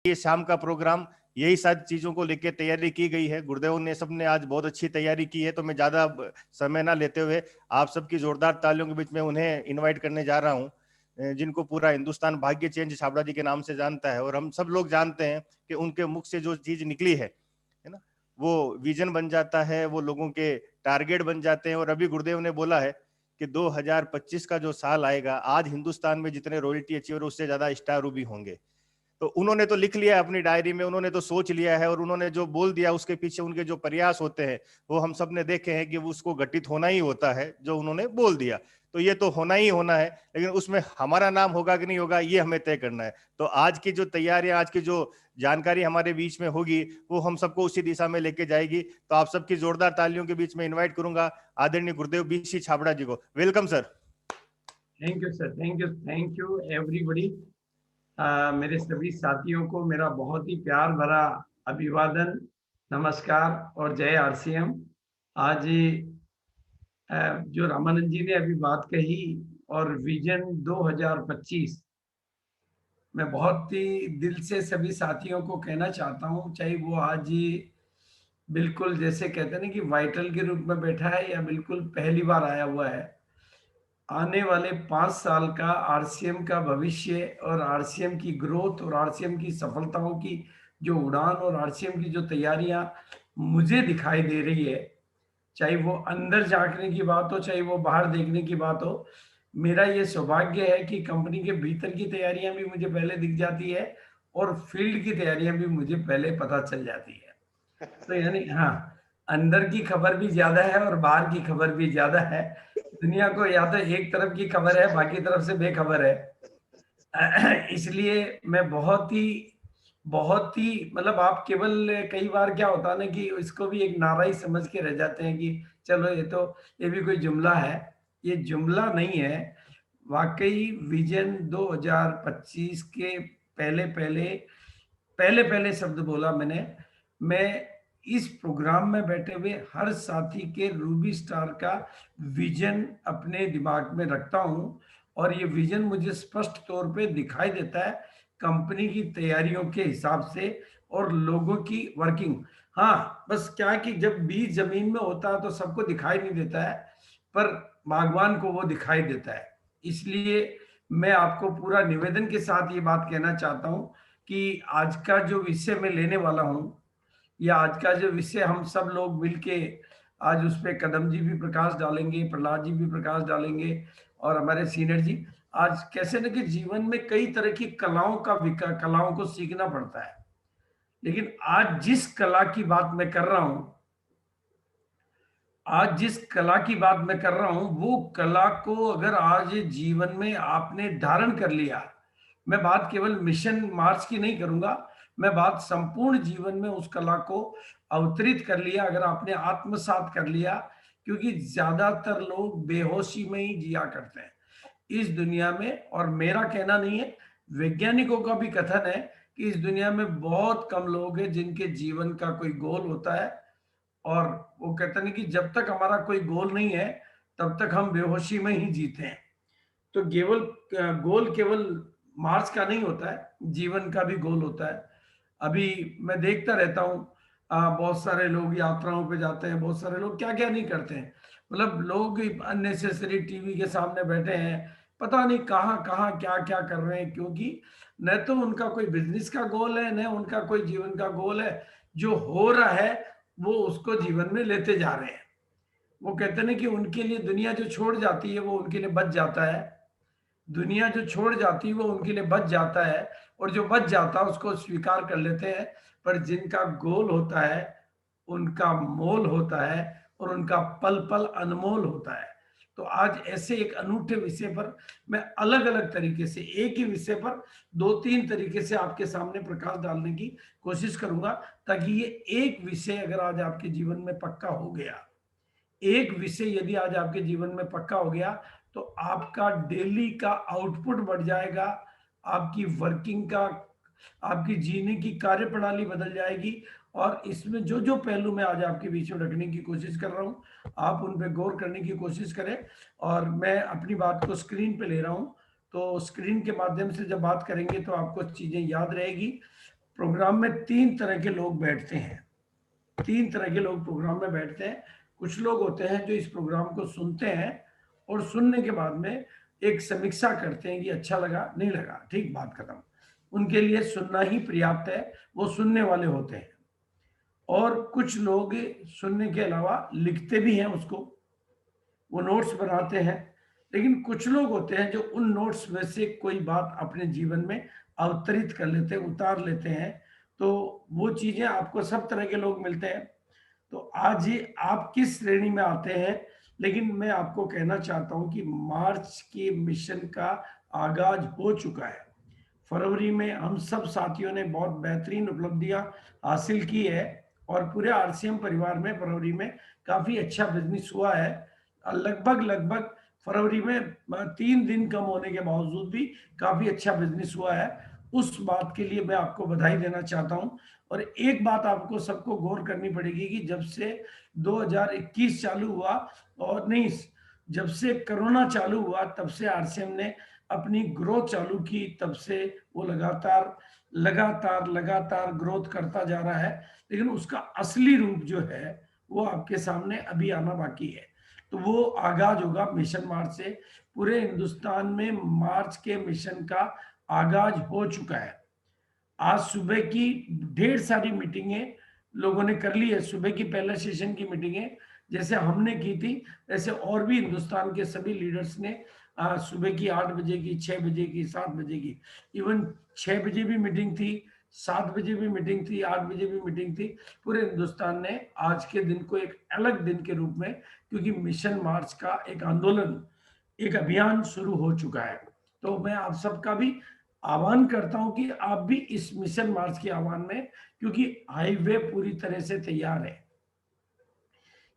ये शाम का प्रोग्राम यही सारी चीजों को लेकर तैयारी की गई है। गुरुदेव ने सबने आज बहुत अच्छी तैयारी की है, तो मैं ज्यादा समय ना लेते हुए आप सबकी जोरदार तालियों के बीच में उन्हें इनवाइट करने जा रहा हूं, जिनको पूरा हिंदुस्तान भाग्य चेंज छाबड़ा जी के नाम से जानता है। और हम सब लोग जानते हैं कि उनके मुख से जो चीज निकली है ना, वो विजन बन जाता है, वो लोगों के टारगेट बन जाते हैं। और अभी गुरुदेव ने बोला है कि 2025 का जो साल आएगा, आज हिंदुस्तान में जितने रॉयल्टी अचीवर उससे ज्यादा स्टार भी होंगे। तो उन्होंने तो लिख लिया है अपनी डायरी में, उन्होंने तो सोच लिया है, और उन्होंने जो बोल दिया उसके पीछे उनके जो प्रयास होते हैं वो हम सब ने देखे हैं कि उसको घटित होना ही होता है जो उन्होंने बोल दिया। तो ये तो होना ही होना है, लेकिन उसमें हमारा नाम होगा कि नहीं होगा ये हमें तय करना है। तो आज की जो तैयारियां, आज की जो जानकारी हमारे बीच में होगी, वो हम सबको उसी दिशा में लेके जाएगी। तो आप सबकी जोरदार तालियों के बीच में इन्वाइट करूंगा आदरणीय गुरुदेव बीसी छाबड़ा जी को। Welcome sir. Thank you sir, thank you everybody. मेरे सभी साथियों को मेरा बहुत ही प्यार भरा अभिवादन, नमस्कार और जय आरसीएम। आज जो रामानंद जी ने अभी बात कही और विजन 2025, मैं बहुत ही दिल से सभी साथियों को कहना चाहता हूँ, चाहे वो आज बिल्कुल जैसे कहते हैं ना कि वाइटल के रूप में बैठा है या बिल्कुल पहली बार आया हुआ है, आने वाले 5 साल का आरसीएम का भविष्य और आरसीएम की ग्रोथ और आरसीएम की सफलताओं की जो उड़ान और आरसीएम की जो तैयारियां मुझे दिखाई दे रही है, चाहे वो अंदर झांकने की बात हो, चाहे वो बाहर देखने की बात हो, मेरा ये सौभाग्य है कि कंपनी के भीतर की तैयारियां भी मुझे पहले दिख जाती है और फील्ड की तैयारियां भी मुझे पहले पता चल जाती है। तो यानी हाँ, अंदर की खबर भी ज्यादा है और बाहर की खबर भी ज्यादा है। दुनिया को या तो एक तरफ की खबर है, बाकी तरफ से बेखबर है। इसलिए मैं बहुत ही मतलब आप केवल कई बार क्या होता है ना कि इसको भी एक नारा ही समझ के रह जाते हैं कि चलो ये भी कोई जुमला है। ये जुमला नहीं है, वाकई विजन 2025 के पहले पहले पहले पहले शब्द बोला मैंने। मैं इस प्रोग्राम में बैठे हुए हर साथी के रूबी स्टार का विजन अपने दिमाग में रखता हूं और ये विजन मुझे स्पष्ट तौर पे दिखाई देता है कंपनी की तैयारियों के हिसाब से और लोगों की वर्किंग। हाँ, बस क्या है कि जब बीज जमीन में होता है तो सबको दिखाई नहीं देता है, पर बागवान को वो दिखाई देता है। इसलिए मैं आपको पूरा निवेदन के साथ ये बात कहना चाहता हूं कि आज का जो विषय मैं लेने वाला हूं, या आज का जो विषय हम सब लोग मिलके आज उस पर कदम जी भी प्रकाश डालेंगे, प्रहलाद जी भी प्रकाश डालेंगे और हमारे सीनियर जी। आज कैसे ना कि जीवन में कई तरह की कलाओं को सीखना पड़ता है, लेकिन आज जिस कला की बात मैं कर रहा हूं, आज जिस कला की बात मैं कर रहा हूं, वो कला को अगर आज जीवन में आपने धारण कर लिया, मैं बात केवल मिशन मार्च की नहीं करूंगा, मैं बात संपूर्ण जीवन में उस कला को अवतरित कर लिया, अगर आपने आत्मसात कर लिया। क्योंकि ज्यादातर लोग बेहोशी में ही जिया करते हैं इस दुनिया में, और मेरा कहना नहीं है, वैज्ञानिकों का भी कथन है कि इस दुनिया में बहुत कम लोग हैं जिनके जीवन का कोई गोल होता है। और वो कहते हैं कि जब तक हमारा कोई गोल नहीं है तब तक हम बेहोशी में ही जीते हैं। तो केवल गोल केवल मार्च का नहीं होता है, जीवन का भी गोल होता है। अभी मैं देखता रहता हूँ, बहुत सारे लोग यात्राओं पे जाते हैं, बहुत सारे लोग क्या क्या नहीं करते हैं, मतलब लोग अननेसेसरी टीवी के सामने बैठे हैं, पता नहीं कहाँ कहाँ क्या क्या कर रहे हैं, क्योंकि न तो उनका कोई बिजनेस का गोल है, न उनका कोई जीवन का गोल है। जो हो रहा है वो उसको जीवन में लेते जा रहे हैं। वो कहते हैं कि उनके लिए दुनिया जो छोड़ जाती है वो उनके लिए बच जाता है, दुनिया जो छोड़ जाती है वो उनके लिए बच जाता है, और जो बच जाता है उसको स्वीकार कर लेते हैं। पर जिनका गोल होता है उनका मोल होता है और उनका पल पल अनमोल होता है। तो आज ऐसे एक अनूठे विषय पर मैं अलग अलग तरीके से, एक ही विषय पर दो तीन तरीके से आपके सामने प्रकाश डालने की कोशिश करूंगा, ताकि ये एक विषय अगर आज आपके जीवन में पक्का हो गया, एक विषय यदि आज आपके जीवन में पक्का हो गया, तो आपका डेली का आउटपुट बढ़ जाएगा, आपकी वर्किंग का, आपकी जीने की कार्य प्रणाली बदल जाएगी। और इसमें जो जो पहलू मैं आज आपके बीच में रखने की कोशिश कर रहा हूं, आप उन पर गौर करने की कोशिश करें। और मैं अपनी बात को स्क्रीन पे ले रहा हूं, तो स्क्रीन के माध्यम से जब बात करेंगे तो आपको चीजें याद रहेगी। प्रोग्राम में 3 तरह के लोग बैठते हैं। 3 तरह के लोग प्रोग्राम में बैठते हैं। कुछ लोग होते हैं जो इस प्रोग्राम को सुनते हैं और सुनने के बाद में एक समीक्षा करते हैं कि अच्छा लगा, नहीं लगा, ठीक, बात खत्म। उनके लिए सुनना ही पर्याप्त है, वो सुनने वाले होते हैं। और कुछ लोग सुनने के अलावा लिखते भी हैं उसको, वो नोट्स बनाते हैं। लेकिन कुछ लोग होते हैं जो उन नोट्स में से कोई बात अपने जीवन में अवतरित कर लेते हैं, उतार लेते हैं। तो वो चीजें आपको सब तरह के लोग मिलते हैं। तो आज ही आप किस श्रेणी में आते हैं, लेकिन मैं आपको कहना चाहता हूं कि मार्च के मिशन का आगाज हो चुका है। फरवरी में हम सब साथियों ने बहुत बेहतरीन उपलब्धियां हासिल की है और पूरे आरसीएम परिवार में फरवरी में काफी अच्छा बिजनेस हुआ है। लगभग लगभग फरवरी में 3 दिन कम होने के बावजूद भी काफी अच्छा बिजनेस हुआ है। उस बात के लिए मैं आपको बधाई देना चाहता हूं। और एक बात आपको सबको गौर करनी पड़ेगी कि जब से 2021 चालू हुआ, और नहीं, जब से कोरोना चालू हुआ तब से आरसीएम ने अपनी ग्रोथ चालू की, तब से वो लगातार लगातार लगातार ग्रोथ करता जा रहा है। लेकिन उसका असली रूप जो है वो आपके सामने अभी आना बाकी है। तो वो आगाज होगा मिशन मार्च से। पूरे हिंदुस्तान में मार्च के मिशन का आगाज हो चुका है। आज सुबह की ढेर सारी मीटिंगें लोगों ने कर ली है। सुबह की पहले सेशन की मीटिंगें जैसे हमने की थी, ऐसे और भी हिंदुस्तान के सभी लीडर्स ने सुबह की 8 बजे की, 6 बजे की, 7 बजे की, इवन 6 बजे भी मीटिंग थी, 7 बजे भी मीटिंग थी, 8 बजे भी मीटिंग थी। पूरे हिंदुस्तान ने आज के दिन को एक अलग दिन के रूप में, क्योंकि मिशन मार्च का एक आंदोलन, एक अभियान शुरू हो चुका है। तो मैं आप सबका भी आह्वान करता हूं कि आप भी इस मिशन मार्च के आह्वान में, क्योंकि हाईवे पूरी तरह से तैयार है।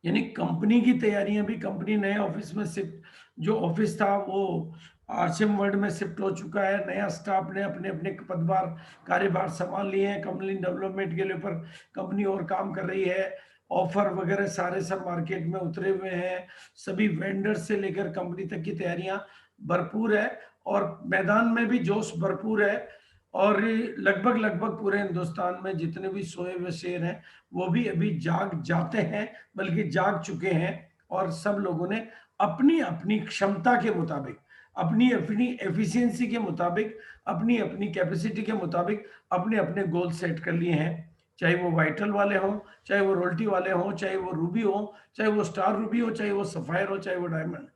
यानी कंपनी की तैयारियां भी, कंपनी नए ऑफिस में शिफ्ट, जो ऑफिस था वो आरसीएम वर्ल्ड में शिफ्ट हो चुका है। नया स्टाफ ने अपने अपने पदभार कार्यभार संभाल लिए हैं। कंपनी डेवलपमेंट के ऊपर कंपनी और काम कर रही है। ऑफर वगैरह सारे सब मार्केट में उतरे हुए हैं। सभी वेंडर से लेकर कंपनी तक की तैयारियां भरपूर है और मैदान में भी जोश भरपूर है। और लगभग लगभग पूरे हिंदुस्तान में जितने भी सोए हुए शेर हैं वो भी अभी जाग जाते हैं, बल्कि जाग चुके हैं। और सब लोगों ने अपनी अपनी क्षमता के मुताबिक, अपनी अपनी एफिशिएंसी के मुताबिक, अपनी अपनी कैपेसिटी के मुताबिक अपने अपने गोल सेट कर लिए हैं। चाहे वो वाइटल वाले हों, चाहे वो रोल्टी वाले हों, चाहे वो रूबी हो, चाहे वो स्टार रूबी हो, चाहे वो सफायर हो, चाहे वो डायमंड।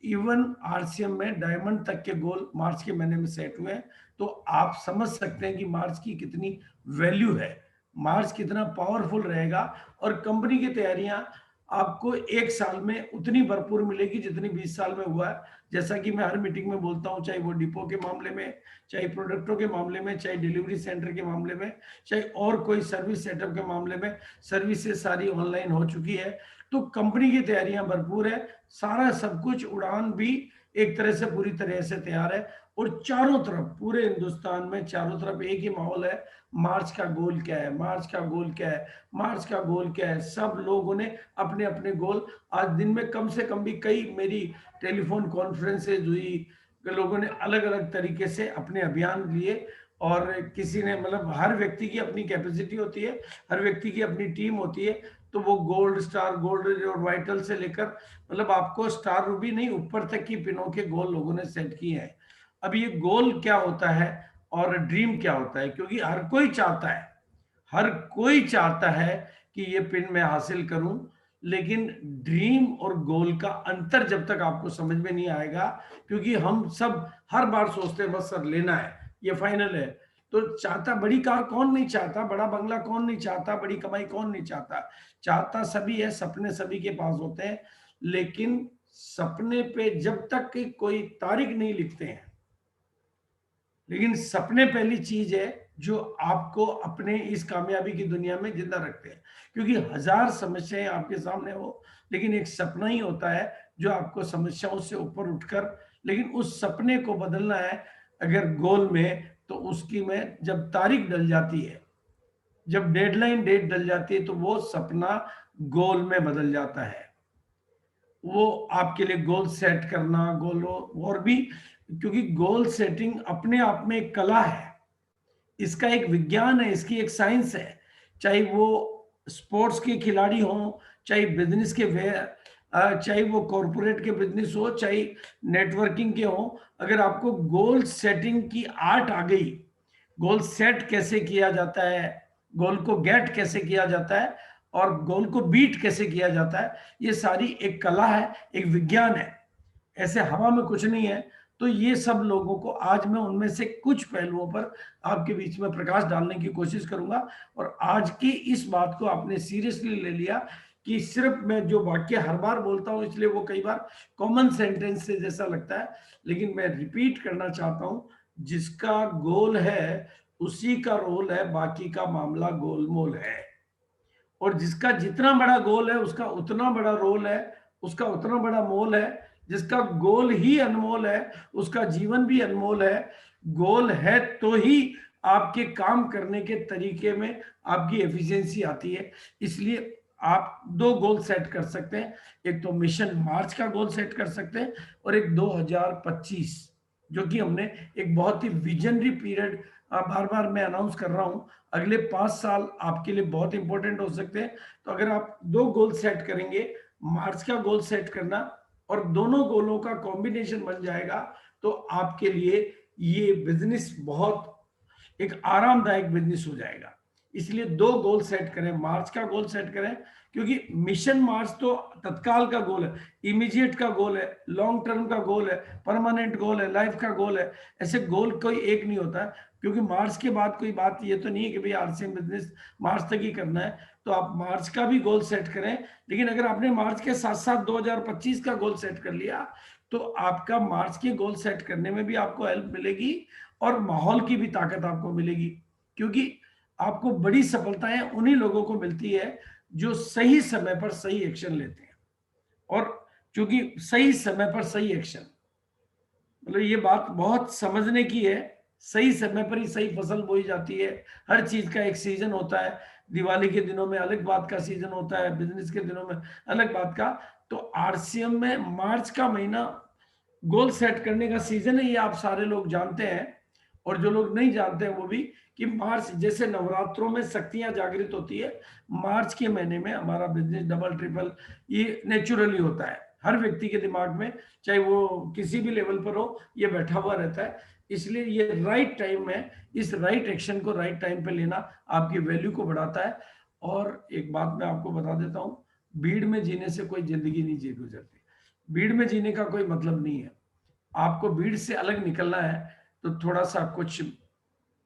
इवन आरसीएम में डायमंड तक के गोल मार्च के महीने में सेट हुए हैं। तो आप समझ सकते हैं कि मार्च की कितनी वैल्यू है, मार्च कितना पावरफुल रहेगा। और कंपनी की तैयारियां आपको एक साल में उतनी भरपूर मिलेगी जितनी 20 साल में हुआ है। जैसा कि मैं हर मीटिंग में बोलता हूं, चाहे वो डिपो के मामले में, चाहे प्रोडक्टों के मामले में, चाहे डिलीवरी सेंटर के मामले में, चाहे और कोई सर्विस सेटअप के मामले में, सर्विसेज सारी ऑनलाइन हो चुकी है। तो कंपनी की तैयारियां भरपूर है। सारा सब कुछ, उड़ान भी एक तरह से पूरी तरह से तैयार है। और चारों तरफ, पूरे हिंदुस्तान में चारों तरफ एक ही माहौल है। मार्च का गोल क्या है, मार्च का गोल क्या है, मार्च का गोल क्या है। सब लोगों ने अपने अपने गोल, आज दिन में कम से कम भी कई मेरी टेलीफोन कॉन्फ्रेंसेज हुई, लोगों ने अलग अलग तरीके से अपने अभियान लिए। और किसी ने, मतलब हर व्यक्ति की अपनी कैपेसिटी होती है, हर व्यक्ति की अपनी टीम होती है। तो वो गोल्ड स्टार, गोल्ड और वाइटल से लेकर, मतलब आपको स्टार रूबी नहीं, ऊपर तक की पिनों के गोल लोगों ने सेट किए हैं। अब ये गोल क्या होता है और ड्रीम क्या होता है, क्योंकि हर कोई चाहता है, हर कोई चाहता है कि ये पिन मैं हासिल करूं। लेकिन ड्रीम और गोल का अंतर जब तक आपको समझ में नहीं आएगा, क्योंकि हम सब हर बार सोचते हैं बस सर लेना है, ये फाइनल है। तो चाहता, बड़ी कार कौन नहीं चाहता, बड़ा बंगला कौन नहीं चाहता, बड़ी कमाई कौन नहीं चाहता, चाहता सभी है, सपने सभी के पास होते हैं। लेकिन सपने पे जब तक कि कोई तारीख नहीं लिखते हैं, लेकिन सपने पहली चीज है जो आपको अपने इस कामयाबी की दुनिया में जिंदा रखते हैं। क्योंकि हजार समस्याएं आपके सामने हो, लेकिन एक सपना ही होता है जो आपको समस्याओं से ऊपर उठकर, लेकिन उस सपने को बदलना है अगर गोल में, तो उसकी में जब तारीख डल जाती है, जब डेडलाइन डेट डल जाती है, तो वो सपना गोल में बदल जाता है। वो आपके लिए गोल सेट करना, गोल और भी, क्योंकि गोल सेटिंग अपने आप में एक कला है। इसका एक विज्ञान है, इसकी एक साइंस है। चाहे वो स्पोर्ट्स के खिलाड़ी हों, चाहे बिजनेस के चाहे वो कॉरपोरेट के बिजनेस हो, चाहे नेटवर्किंग के हो, अगर आपको गोल सेटिंग की आर्ट आ गई, गोल सेट कैसे किया जाता है, गोल को गेट कैसे किया जाता है और गोल को बीट कैसे किया जाता है, ये सारी एक कला है, एक विज्ञान है, ऐसे हवा में कुछ नहीं है। तो ये सब लोगों को आज मैं उनमें से कुछ पहलुओं पर आपके बीच में प्रकाश डालने की कोशिश करूंगा। और आज की इस बात को आपने सीरियसली ले लिया कि सिर्फ मैं जो वाक्य हर बार बोलता हूं इसलिए वो कई बार कॉमन सेंटेंस से जैसा लगता है, लेकिन मैं रिपीट करना चाहता हूं, जिसका गोल है उसी का रोल है, बाकी का मामला गोलमोल है। और जिसका जितना बड़ा गोल है उसका उतना बड़ा रोल है, उसका उतना बड़ा मोल है। जिसका गोल ही अनमोल है उसका जीवन भी अनमोल है। गोल है तो ही आपके काम करने के तरीके में आपकी एफिशिएंसी आती है। इसलिए आप दो गोल सेट कर सकते हैं, एक तो मिशन मार्च का गोल सेट कर सकते हैं और एक 2025, जो कि हमने एक बहुत ही विजनरी पीरियड, बार बार मैं अनाउंस कर रहा हूं, अगले 5 साल आपके लिए बहुत इंपॉर्टेंट हो सकते हैं। तो अगर आप दो गोल सेट करेंगे, मार्च का गोल सेट करना और दोनों गोलों का कॉम्बिनेशन बन जाएगा, तो आपके लिए ये बिजनेस बहुत एक आरामदायक बिजनेस हो जाएगा। इसलिए दो गोल सेट करें, मार्च का गोल सेट करें, क्योंकि मिशन मार्च तो तत्काल का गोल है, इमीडिएट का गोल है, लॉन्ग टर्म का गोल है, परमानेंट गोल है, लाइफ का गोल है। ऐसे गोल कोई एक नहीं होता है, क्योंकि मार्च के बाद कोई बात ये तो नहीं है कि भाई आरसीएम बिजनेस मार्च तक ही करना है। तो आप मार्च का भी गोल सेट करें, लेकिन अगर आपने मार्च के साथ साथ 2025 का गोल सेट कर लिया, तो आपका मार्च के गोल सेट करने में भी आपको हेल्प मिलेगी और माहौल की भी ताकत आपको मिलेगी। क्योंकि आपको बड़ी सफलताएं उन्हीं लोगों को मिलती है जो सही समय पर सही एक्शन लेते हैं। और क्योंकि सही समय पर सही एक्शन, मतलब ये बात बहुत समझने की है। सही समय पर ही सही फसल बोई जाती है। हर चीज का एक सीजन होता है। दिवाली के दिनों में अलग बात का सीजन होता है, बिजनेस के दिनों में अलग बात का। तो आरसीएम में मार्च का महीना गोल सेट करने का सीजन है, ये आप सारे लोग जानते हैं। और जो लोग नहीं जानते हैं वो भी, कि मार्च जैसे नवरात्रों में शक्तियां जागृत होती है, मार्च के महीने में हमारा बिजनेस डबल ट्रिपल ये नेचुरली होता है। हर व्यक्ति के दिमाग में, चाहे वो किसी भी लेवल पर हो, ये बैठा हुआ रहता है। इसलिए ये राइट टाइम है, इस राइट एक्शन को राइट टाइम पे लेना आपकी वैल्यू को बढ़ाता है। और एक बात मैं आपको बता देता हूँ, भीड़ में जीने से कोई जिंदगी नहीं जी गुजरती। भीड़ में जीने का कोई मतलब नहीं है। आपको भीड़ से अलग निकलना है तो थोड़ा सा कुछ,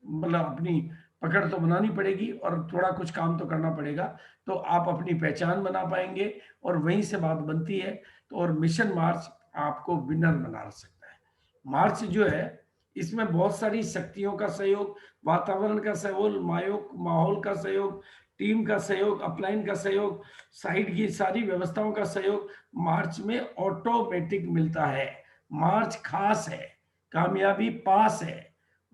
मतलब अपनी पकड़ तो बनानी पड़ेगी और थोड़ा कुछ काम तो करना पड़ेगा, तो आप अपनी पहचान बना पाएंगे और वहीं से बात बनती है। तो और मिशन मार्च आपको विनर बना सकता है। मार्च जो है इसमें बहुत सारी शक्तियों का सहयोग, वातावरण का सहयोग, माहौल का सहयोग, टीम का सहयोग, अपलाइन का सहयोग, साइट की सारी व्यवस्थाओं का सहयोग मार्च में ऑटोमेटिक मिलता है। मार्च खास है, कामयाबी पास है।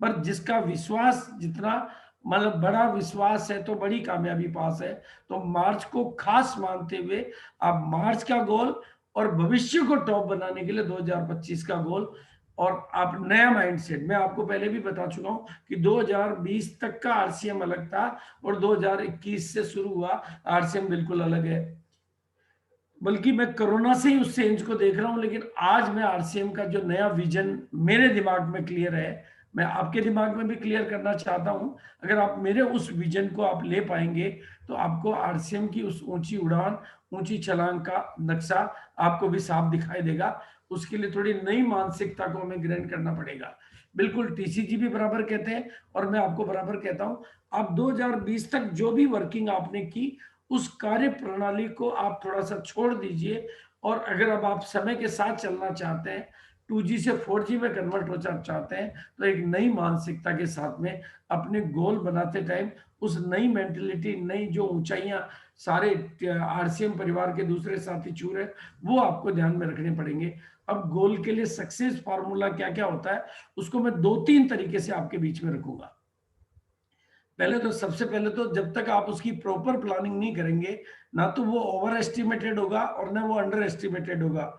पर जिसका विश्वास जितना, मतलब बड़ा विश्वास है तो बड़ी कामयाबी पास है। तो मार्च को खास मानते हुए आप मार्च का गोल और भविष्य को टॉप बनाने के लिए 2025 का गोल और आप नया माइंडसेट, मैं आपको पहले भी बता चुका हूं कि 2020 तक का आरसीएम अलग था और 2021 से शुरू हुआ आरसीएम बिल्कुल अलग है। बल्कि मैं कोरोना से ही उस चेंज को देख रहा हूं, लेकिन आज मैं आरसीएम का जो नया विजन मेरे दिमाग में क्लियर है, मैं आपके दिमाग में भी क्लियर करना चाहता हूं। अगर आप मेरे उस विजन को आप ले पाएंगे तो आपको आरसीएम की उस ऊंची उड़ान, ऊंची छलांग का नक्शा आपको भी साफ दिखाई देगा। उसके लिए थोड़ी नई मानसिकता को हमें ग्रहण करना पड़ेगा। बिल्कुल टीसीजी भी बराबर कहते हैं और मैं आपको बराबर कहता हूं, आप 2020 तक जो भी वर्किंग आपने की उस कार्य प्रणाली को आप थोड़ा सा छोड़ दीजिए। और अगर अब आप समय के साथ चलना चाहते हैं, 2G से 4G में कन्वर्ट हो चाहते हैं, तो एक नई मानसिकता के साथ में अपने गोल बनाते टाइम उस नई मेंटेलिटी, नई जो ऊंचाइयां सारे आरसीएम परिवार के दूसरे साथी छू रहे, वो आपको ध्यान में रखने पड़ेंगे। अब गोल के लिए सक्सेस फार्मूला क्या क्या होता है उसको मैं 2-3 तरीके से आपके बीच में रखूंगा। पहले तो, सबसे पहले तो जब तक आप उसकी प्रॉपर प्लानिंग नहीं करेंगे, ना तो वो ओवर एस्टिमेटेड होगा और ना वो अंडर एस्टिमेटेड होगा।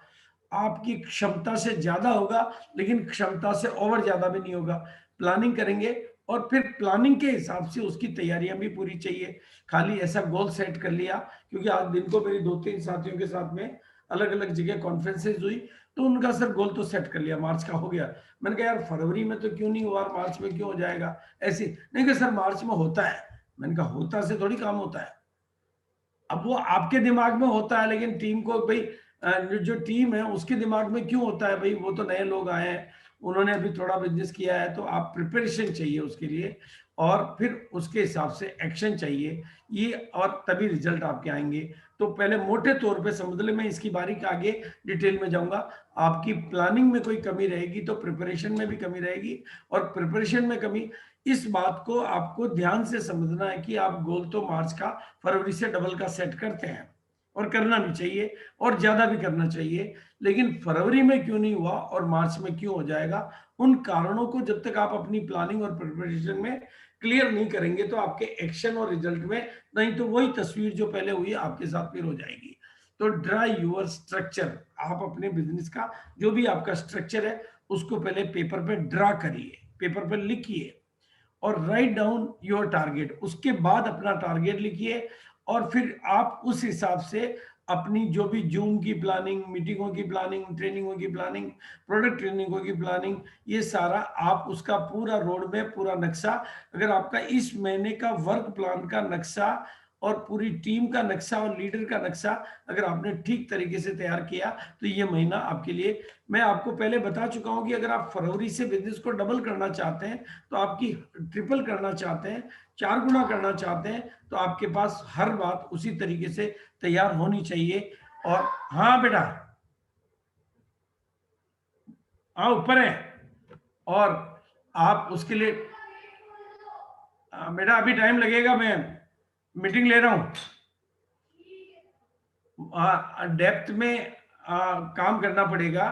आपकी क्षमता से ज्यादा होगा, लेकिन क्षमता से ओवर ज्यादा भी नहीं होगा। प्लानिंग करेंगे और फिर प्लानिंग के हिसाब से उसकी तैयारियां भी पूरी चाहिए। खाली ऐसा गोल सेट कर लिया, क्योंकि आज दिन को मेरी 2-3 साथियों के साथ में अलग अलग जगह कॉन्फ्रेंसेज हुई, तो उनका सर गोल तो सेट कर लिया, मार्च का हो गया। मैंने कहा यार फरवरी में तो क्यों नहीं हुआ, मार्च में क्यों हो जाएगा ऐसे? नहीं कहा सर मार्च में होता है। मैंने कहा होता से थोड़ी काम होता है। अब वो आपके दिमाग में होता है, लेकिन टीम को भाई जो टीम है उसके दिमाग में क्यों होता है भाई? वो तो नए लोग आए हैं, उन्होंने अभी थोड़ा बिजनेस किया है, तो आप प्रिपरेशन चाहिए उसके लिए, और फिर उसके हिसाब से एक्शन चाहिए ये, और तभी रिजल्ट आपके आएंगे। तो पहले मोटे तौर पे समझ ले, मैं इसकी बारीक आगे डिटेल में जाऊंगा। आपकी प्लानिंग में कोई कमी रहेगी तो प्रिपरेशन में भी कमी रहेगी, और प्रिपरेशन में कमी, इस बात को आपको ध्यान से समझना है कि आप गोल तो मार्च का फरवरी से डबल का सेट करते हैं, और करना भी चाहिए, और ज्यादा भी करना चाहिए, लेकिन फरवरी में क्यों नहीं हुआ और मार्च में क्यों हो जाएगा, उन कारणों को जब तक आप अपनी प्लानिंग और प्रिपरेशन में क्लियर नहीं करेंगे तो आपके एक्शन और रिजल्ट में, नहीं तो वही तस्वीर जो पहले हुई आपके साथ फिर हो जाएगी। तो ड्रा यूर स्ट्रक्चर, आप अपने बिजनेस का जो भी आपका स्ट्रक्चर है उसको पहले पेपर पे ड्रा करिए, पेपर पे लिखिए, और राइट डाउन योर टारगेट। उसके बाद अपना टारगेट लिखिए, और फिर आप उस हिसाब से अपनी जो भी जूम की प्लानिंग, मीटिंगों की प्लानिंग, ट्रेनिंगों की प्लानिंग, प्रोडक्ट ट्रेनिंगों की प्लानिंग, ये सारा आप उसका पूरा रोड मैप, पूरा नक्शा, अगर आपका इस महीने का वर्क प्लान का नक्शा और पूरी टीम का नक्शा और लीडर का नक्शा अगर आपने ठीक तरीके से तैयार किया, तो ये महीना आपके लिए, मैं आपको पहले बता चुका हूं कि अगर आप फरवरी से बिजनेस को डबल करना चाहते हैं, तो आपकी ट्रिपल करना चाहते हैं, 4 गुना करना चाहते हैं, तो आपके पास हर बात उसी तरीके से तैयार होनी चाहिए। और हाँ बेटा, हाँ ऊपर है, और आप उसके लिए बेटा अभी टाइम लगेगा, मैं मीटिंग ले रहा हूं। डेप्थ में काम करना पड़ेगा,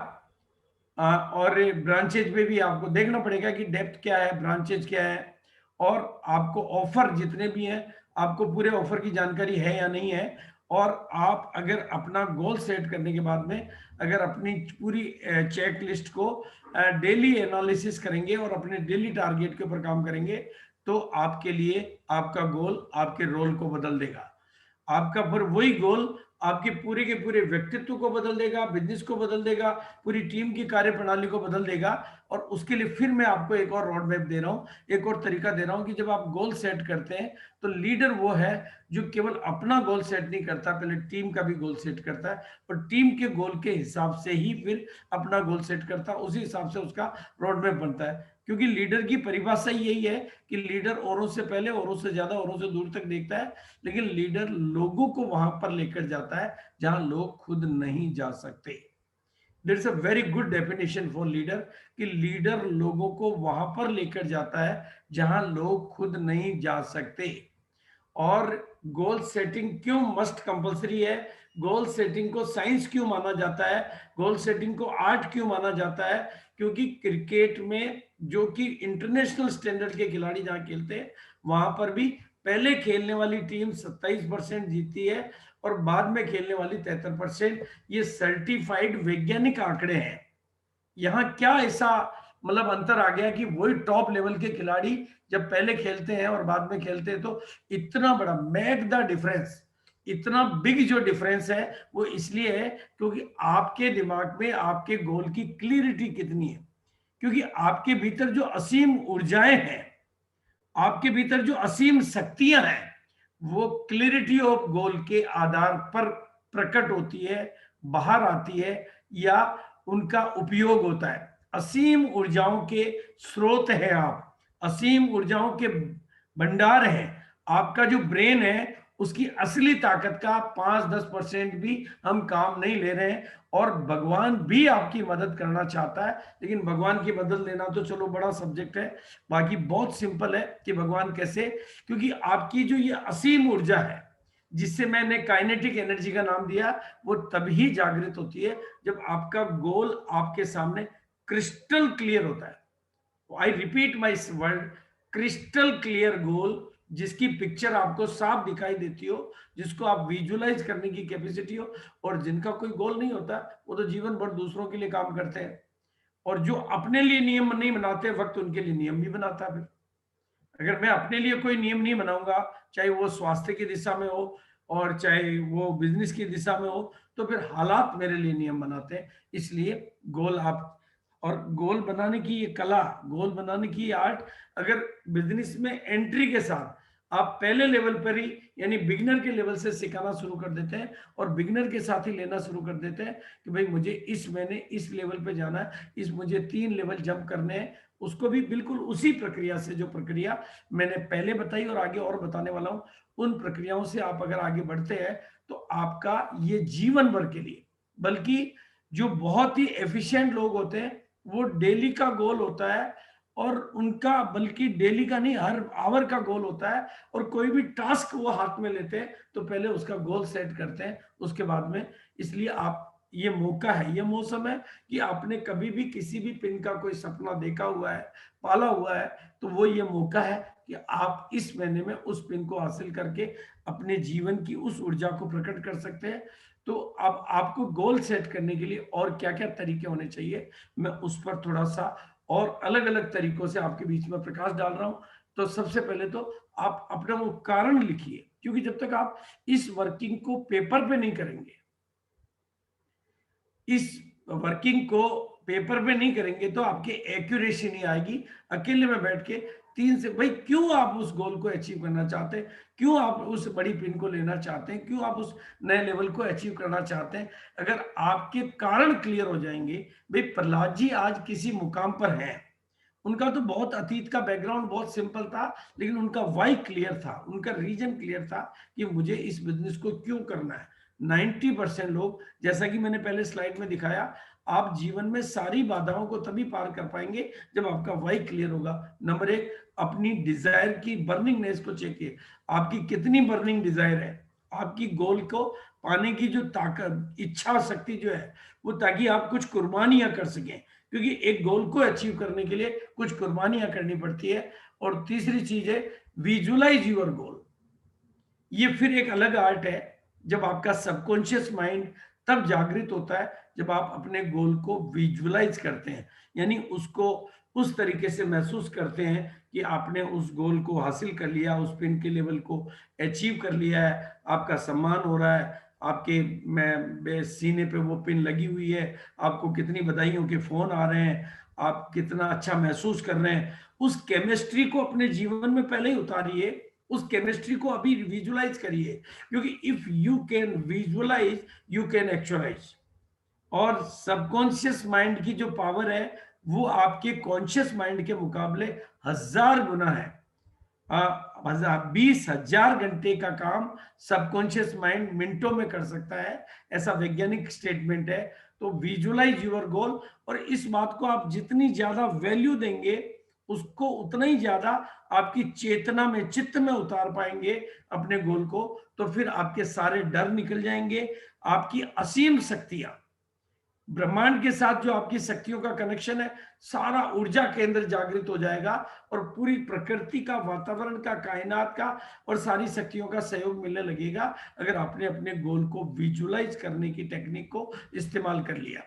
और ब्रांचेज पे भी आपको देखना पड़ेगा कि डेप्थ क्या है, ब्रांचेज क्या है, और आपको ऑफर जितने भी हैं आपको पूरे ऑफर की जानकारी है या नहीं है। और आप अगर अपना गोल सेट करने के बाद में अगर अपनी पूरी चेक लिस्ट को डेली एनालिसिस करेंगे और अपने डेली टारगेट के ऊपर काम करेंगे, तो आपके लिए आपका गोल आपके रोल को बदल देगा। आपका फिर वही गोल आपके पूरे के पूरे व्यक्तित्व को बदल देगा, बिजनेस को बदल देगा, पूरी टीम की कार्य प्रणाली को बदल देगा। और उसके लिए फिर मैं आपको एक और रोड मैप दे रहा हूं, एक और तरीका दे रहा हूं कि जब आप गोल सेट करते हैं तो लीडर वो है जो केवल अपना गोल सेट नहीं करता, पहले टीम का भी गोल सेट करता है, और टीम के गोल के हिसाब से ही फिर अपना गोल सेट करता है, उसी हिसाब से उसका रोड मैप बनता है। क्योंकि लीडर की परिभाषा यही है कि लीडर औरों से पहले, औरों से ज्यादा, औरों से दूर तक देखता है, लेकिन लीडर लोगों को वहां पर लेकर जाता है जहां लोग खुद नहीं जा सकते। There is a very good definition for leader, कि लीडर लोगों को वहां पर लेकर जाता है जहां लोग खुद नहीं जा सकते। और गोल सेटिंग क्यों मस्ट कंपलसरी है, गोल सेटिंग को साइंस क्यों माना जाता है, गोल सेटिंग को आर्ट क्यों माना जाता है? क्योंकि क्रिकेट में जो कि इंटरनेशनल स्टैंडर्ड के खिलाड़ी जहां खेलते हैं, वहां पर भी पहले खेलने वाली टीम 27% जीतती है और बाद में खेलने वाली 73%। ये सर्टिफाइड वैज्ञानिक आंकड़े हैं। यहाँ क्या ऐसा मतलब अंतर आ गया कि वही टॉप लेवल के खिलाड़ी जब पहले खेलते हैं और बाद में खेलते हैं, तो इतना बड़ा मेक द डिफरेंस, इतना बिग जो डिफरेंस है वो इसलिए है क्योंकि आपके दिमाग में आपके गोल की क्लियरिटी कितनी है। क्योंकि आपके भीतर जो असीम ऊर्जाएं हैं, आपके भीतर जो असीम शक्तियां हैं, वो क्लियरिटी ऑफ गोल के आधार पर प्रकट होती है, बाहर आती है, या उनका उपयोग होता है। असीम ऊर्जाओं के स्रोत है आप, असीम ऊर्जाओं के भंडार है। आपका जो ब्रेन है उसकी असली ताकत का 5-10% भी हम काम नहीं ले रहे हैं। और भगवान भी आपकी मदद करना चाहता है, लेकिन भगवान की मदद लेना तो चलो बड़ा सब्जेक्ट है, बाकी बहुत सिंपल है कि भगवान कैसे। क्योंकि आपकी जो ये असीम ऊर्जा है जिससे मैंने काइनेटिक एनर्जी का नाम दिया, वो तभी जागृत होती है जब आपका गोल आपके सामने क्रिस्टल क्लियर होता है। I repeat my word, crystal clear goal, जिसकी पिक्चर आपको साफ दिखाई देती हो, जिसको आप विजुअलाइज करने की कैपेसिटी हो। और जिनका कोई गोल नहीं होता वो तो जीवन भर दूसरों के लिए काम करते हैं, और जो अपने लिए नियम नहीं बनाते वक्त उनके लिए नियम भी बनाता है फिर। अगर मैं अपने लिए कोई नियम नहीं बनाऊंगा, चाहे वो स्वास्थ्य की दिशा में हो और चाहे वो बिजनेस की दिशा में हो, तो फिर हालात मेरे लिए नियम बनाते हैं। इसलिए गोल आप, और गोल बनाने की ये कला, गोल बनाने की ये आर्ट, अगर बिजनेस में एंट्री के साथ आप पहले लेवल पर ही, यानी बिगिनर के लेवल से सिखाना शुरू कर देते हैं और बिगिनर के साथ ही लेना शुरू कर देते हैं कि भाई मुझे इस महीने इस लेवल पे जाना है, इस मुझे 3 लेवल जंप करने हैं, उसको भी बिल्कुल उसी प्रक्रिया से, जो प्रक्रिया मैंने पहले बताई और आगे और बताने वाला हूं, उन प्रक्रियाओं से आप अगर आगे बढ़ते हैं तो आपका ये जीवन भर के लिए, बल्कि जो बहुत ही एफिशिएंट लोग होते हैं वो डेली का गोल होता है, और उनका बल्कि डेली का नहीं, हर आवर का गोल होता है, और कोई भी टास्क वो हाथ में लेते हैं तो पहले उसका गोल सेट करते हैं, उसके बाद में। इसलिए आप, ये मौका है, ये मौसम है कि आपने कभी भी किसी भी पिन का कोई सपना देखा हुआ है, पाला हुआ है, तो वो ये मौका है कि आप इस महीने में उस पिन को हासिल करके अपने जीवन की उस ऊर्जा को प्रकट कर सकते हैं। तो अब आपको गोल सेट करने के लिए और क्या क्या तरीके होने चाहिए, मैं उस पर थोड़ा सा और अलग अलग तरीकों से आपके बीच में प्रकाश डाल रहा हूं। तो सबसे पहले तो आप अपना वो कारण लिखिए, क्योंकि जब तक आप इस वर्किंग को पेपर पे नहीं करेंगे, इस वर्किंग को पेपर पे नहीं करेंगे, तो आपकी एक्यूरेसी नहीं आएगी। अकेले में बैठ के 3 से, भाई क्यों आप उस गोल को अचीव करना चाहते हैं, क्यों आप उस बड़ी पिन को लेना चाहते हैं, क्यों आप उस नए लेवल को अचीव करना चाहते हैं, अगर आपके कारण क्लियर हो जाएंगे। भाई प्रहलाद जी आज किसी मुकाम पर हैं, उनका तो बहुत अतीत का बैकग्राउंड बहुत सिंपल था, लेकिन उनका वाई क्लियर था, उनका रीजन क्लियर था कि मुझे इस बिजनेस को क्यों करना है। 90% लोग, जैसा कि मैंने पहले स्लाइड में दिखाया, आप जीवन में सारी बाधाओं को तभी पार कर पाएंगे जब आपका वाई क्लियर होगा। नंबर एक, अपनी डिजायर की बर्निंगनेस को चेक किए, आपकी कितनी बर्निंग डिजायर है, आपकी गोल को पाने की जो ताकत, इच्छा शक्ति जो है वो, ताकि आप कुछ कुर्बानियां कर सकें, क्योंकि एक गोल को अचीव करने के लिए कुछ कुर्बानियां करनी पड़ती है। और तीसरी चीज है विजुअलाइज योर गोल। ये फिर एक अलग आर्ट है, जब आपका सबकॉन्शियस माइंड तब जागृत होता है जब आप अपने गोल को विजुअलाइज करते हैं, यानी उसको उस तरीके से महसूस करते हैं कि आपने उस गोल को हासिल कर लिया, उस पिन के लेवल को अचीव कर लिया है, आपका सम्मान हो रहा है, आपके मैं सीने पे वो पिन लगी हुई है, आपको कितनी बधाइयों के फोन आ रहे हैं, आप कितना अच्छा महसूस कर रहे हैं। उस केमिस्ट्री को अपने जीवन में पहले ही उतारिए, उस केमिस्ट्री को अभी विजुअलाइज करिए, क्योंकि if you can visualise you can actualise. और सबकॉन्शियस माइंड की जो पावर है वो आपके कॉन्शियस माइंड के मुकाबले 1000 गुना है। 20,000 घंटे का काम सबकॉन्शियस माइंड मिनटों में कर सकता है, ऐसा वैज्ञानिक स्टेटमेंट है। तो विजुअलाइज योर गोल, और इस बात को आप जितनी ज्यादा वैल्यू देंगे, उसको उतना ही ज्यादा आपकी चेतना में, चित्त में उतार पाएंगे अपने गोल को, तो फिर आपके सारे डर निकल जाएंगे, आपकी असीम शक्तियां, ब्रह्मांड के साथ जो आपकी शक्तियों का कनेक्शन है, सारा ऊर्जा केंद्र जागृत हो जाएगा, और पूरी प्रकृति का, वातावरण का, कायनात का और सारी शक्तियों का सहयोग मिलने लगेगा, अगर आपने अपने गोल को विजुअलाइज करने की टेक्निक को इस्तेमाल कर लिया।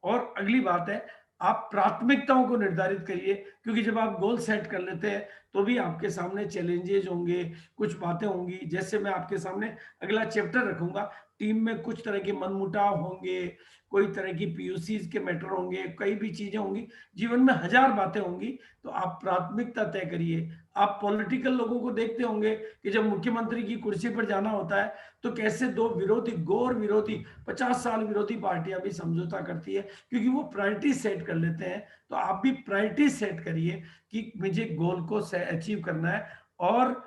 और अगली बात है, आप प्राथमिकताओं को निर्धारित करिए, क्योंकि जब आप गोल सेट कर लेते हैं तो भी आपके सामने चैलेंजेस होंगे, कुछ बातें होंगी। जैसे मैं आपके सामने अगला चैप्टर रखूंगा, टीम में कुछ तरह के मनमुटाव होंगे, कोई तरह की पीयूसीज के मैटर होंगे, कई भी चीजें होंगी, जीवन में 1000 बातें होंगी। तो आप प्राथमिकता तय करिए। आप पॉलिटिकल लोगों को देखते होंगे कि जब मुख्यमंत्री की कुर्सी पर जाना होता है तो कैसे दो विरोधी, गौर विरोधी, 50 साल विरोधी पार्टियां भी समझौता करती है, क्योंकि वो प्रायोरिटी सेट कर लेते हैं। तो आप भी प्रायोरिटी सेट करिए कि मुझे गोल को अचीव करना है, और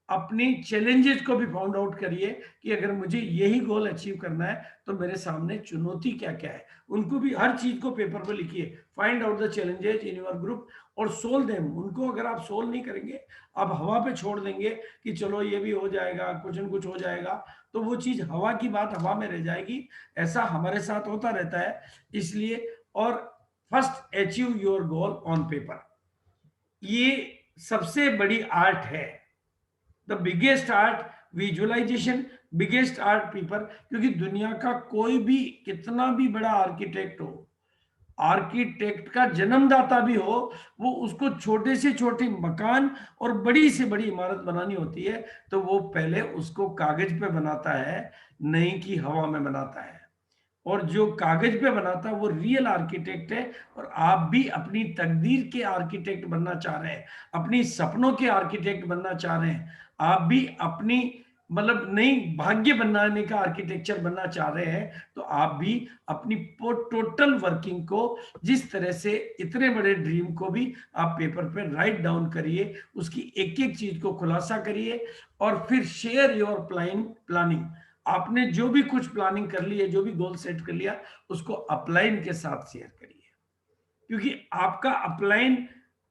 अपनी चैलेंजेस को भी फाउंड आउट करिए कि अगर मुझे यही गोल अचीव करना है तो मेरे सामने चुनौती क्या क्या है, उनको भी, हर चीज को पेपर पर लिखिए। Find out the challenges in your group और सोल्व देम। उनको अगर आप सोल्व नहीं करेंगे, आप हवा पे छोड़ देंगे कि चलो ये भी हो जाएगा, कुछ न कुछ हो जाएगा, तो वो चीज, हवा की बात हवा में रह जाएगी। ऐसा हमारे साथ होता रहता है। इसलिए, और first achieve your goal on paper, ये सबसे बड़ी आर्ट है, the biggest art visualisation, biggest art paper. क्योंकि दुनिया का कोई भी, कितना भी बड़ा आर्किटेक्ट हो, आर्किटेक्ट का जन्मदाता भी हो, वो उसको छोटे से छोटे मकान और बड़ी से बड़ी इमारत बनानी होती है तो वो पहले उसको कागज पे बनाता है, नहीं कि हवा में बनाता है। और जो कागज पे बनाता है वो रियल आर्किटेक्ट है। और आप भी अपनी तकदीर के आर्किटेक्ट बनना चाह रहे हैं, अपनी सपनों के आर्किटेक्ट बनना चाह रहे हैं, आप भी अपनी मतलब नई भाग्य बनाने का आर्किटेक्चर बनना चाह रहे हैं, तो आप भी अपनी टोटल वर्किंग को, जिस तरह से इतने बड़े ड्रीम को भी आप पेपर पे राइट डाउन करिए, उसकी एक एक चीज को खुलासा करिए और फिर शेयर योर प्लानिंग। आपने जो भी कुछ प्लानिंग कर ली है, जो भी गोल सेट कर लिया, उसको अपलाइन के साथ शेयर करिए। क्योंकि आपका अपलाइन,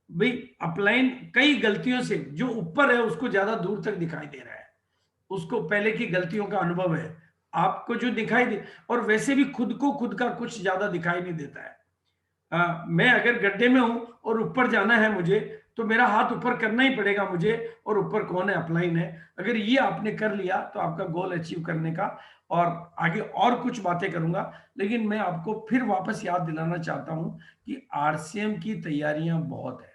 भाई अपलाइन कई गलतियों से जो ऊपर है उसको ज्यादा दूर तक दिखाई दे रहा है, उसको पहले की गलतियों का अनुभव है, आपको जो दिखाई दे, और वैसे भी खुद को खुद का कुछ ज्यादा दिखाई नहीं देता है। मैं अगर गड्ढे में हूं और ऊपर जाना है मुझे, तो मेरा हाथ ऊपर करना ही पड़ेगा मुझे, और ऊपर कौन है, अपलाइन है। अगर ये आपने कर लिया तो आपका गोल अचीव करने का, और आगे और कुछ बातें करूंगा, लेकिन मैं आपको फिर वापस याद दिलाना चाहता हूं कि आरसीएम की तैयारियां बहुत है,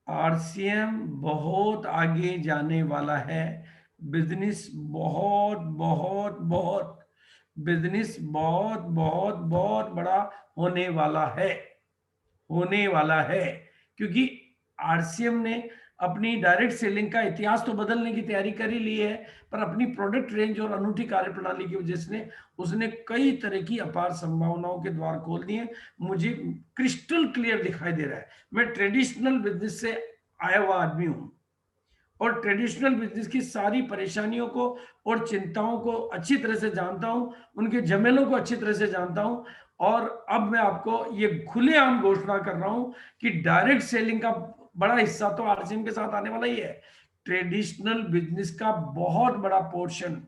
आरसीएम बहुत आगे जाने वाला है, बिजनेस बहुत बहुत बहुत, बिजनेस बहुत बहुत बहुत बड़ा होने वाला है, होने वाला है। क्योंकि आरसीएम ने अपनी डायरेक्ट सेलिंग का इतिहास तो बदलने की तैयारी कर ही ली है, पर अपनी प्रोडक्ट रेंज और अनूठी कार्यप्रणाली की वजह से उसने कई तरह की अपार संभावनाओं के द्वार खोल दिए। मुझे क्रिस्टल क्लियर दिखाई दे रहा है, मैं ट्रेडिशनल बिजनेस से आया हुआ आदमी हूं, और ट्रेडिशनल बिजनेस की सारी परेशानियों को और चिंताओं को अच्छी तरह से जानता हूं, उनके झमेलों को अच्छी तरह से जानता हूं। और अब मैं आपको ये खुलेआम घोषणा कर रहा हूं कि डायरेक्ट सेलिंग का बड़ा हिस्सा तो आरसीएम के साथ आने वाला ही है। ट्रेडिशनल बिजनेस का बहुत बड़ा पोर्शन,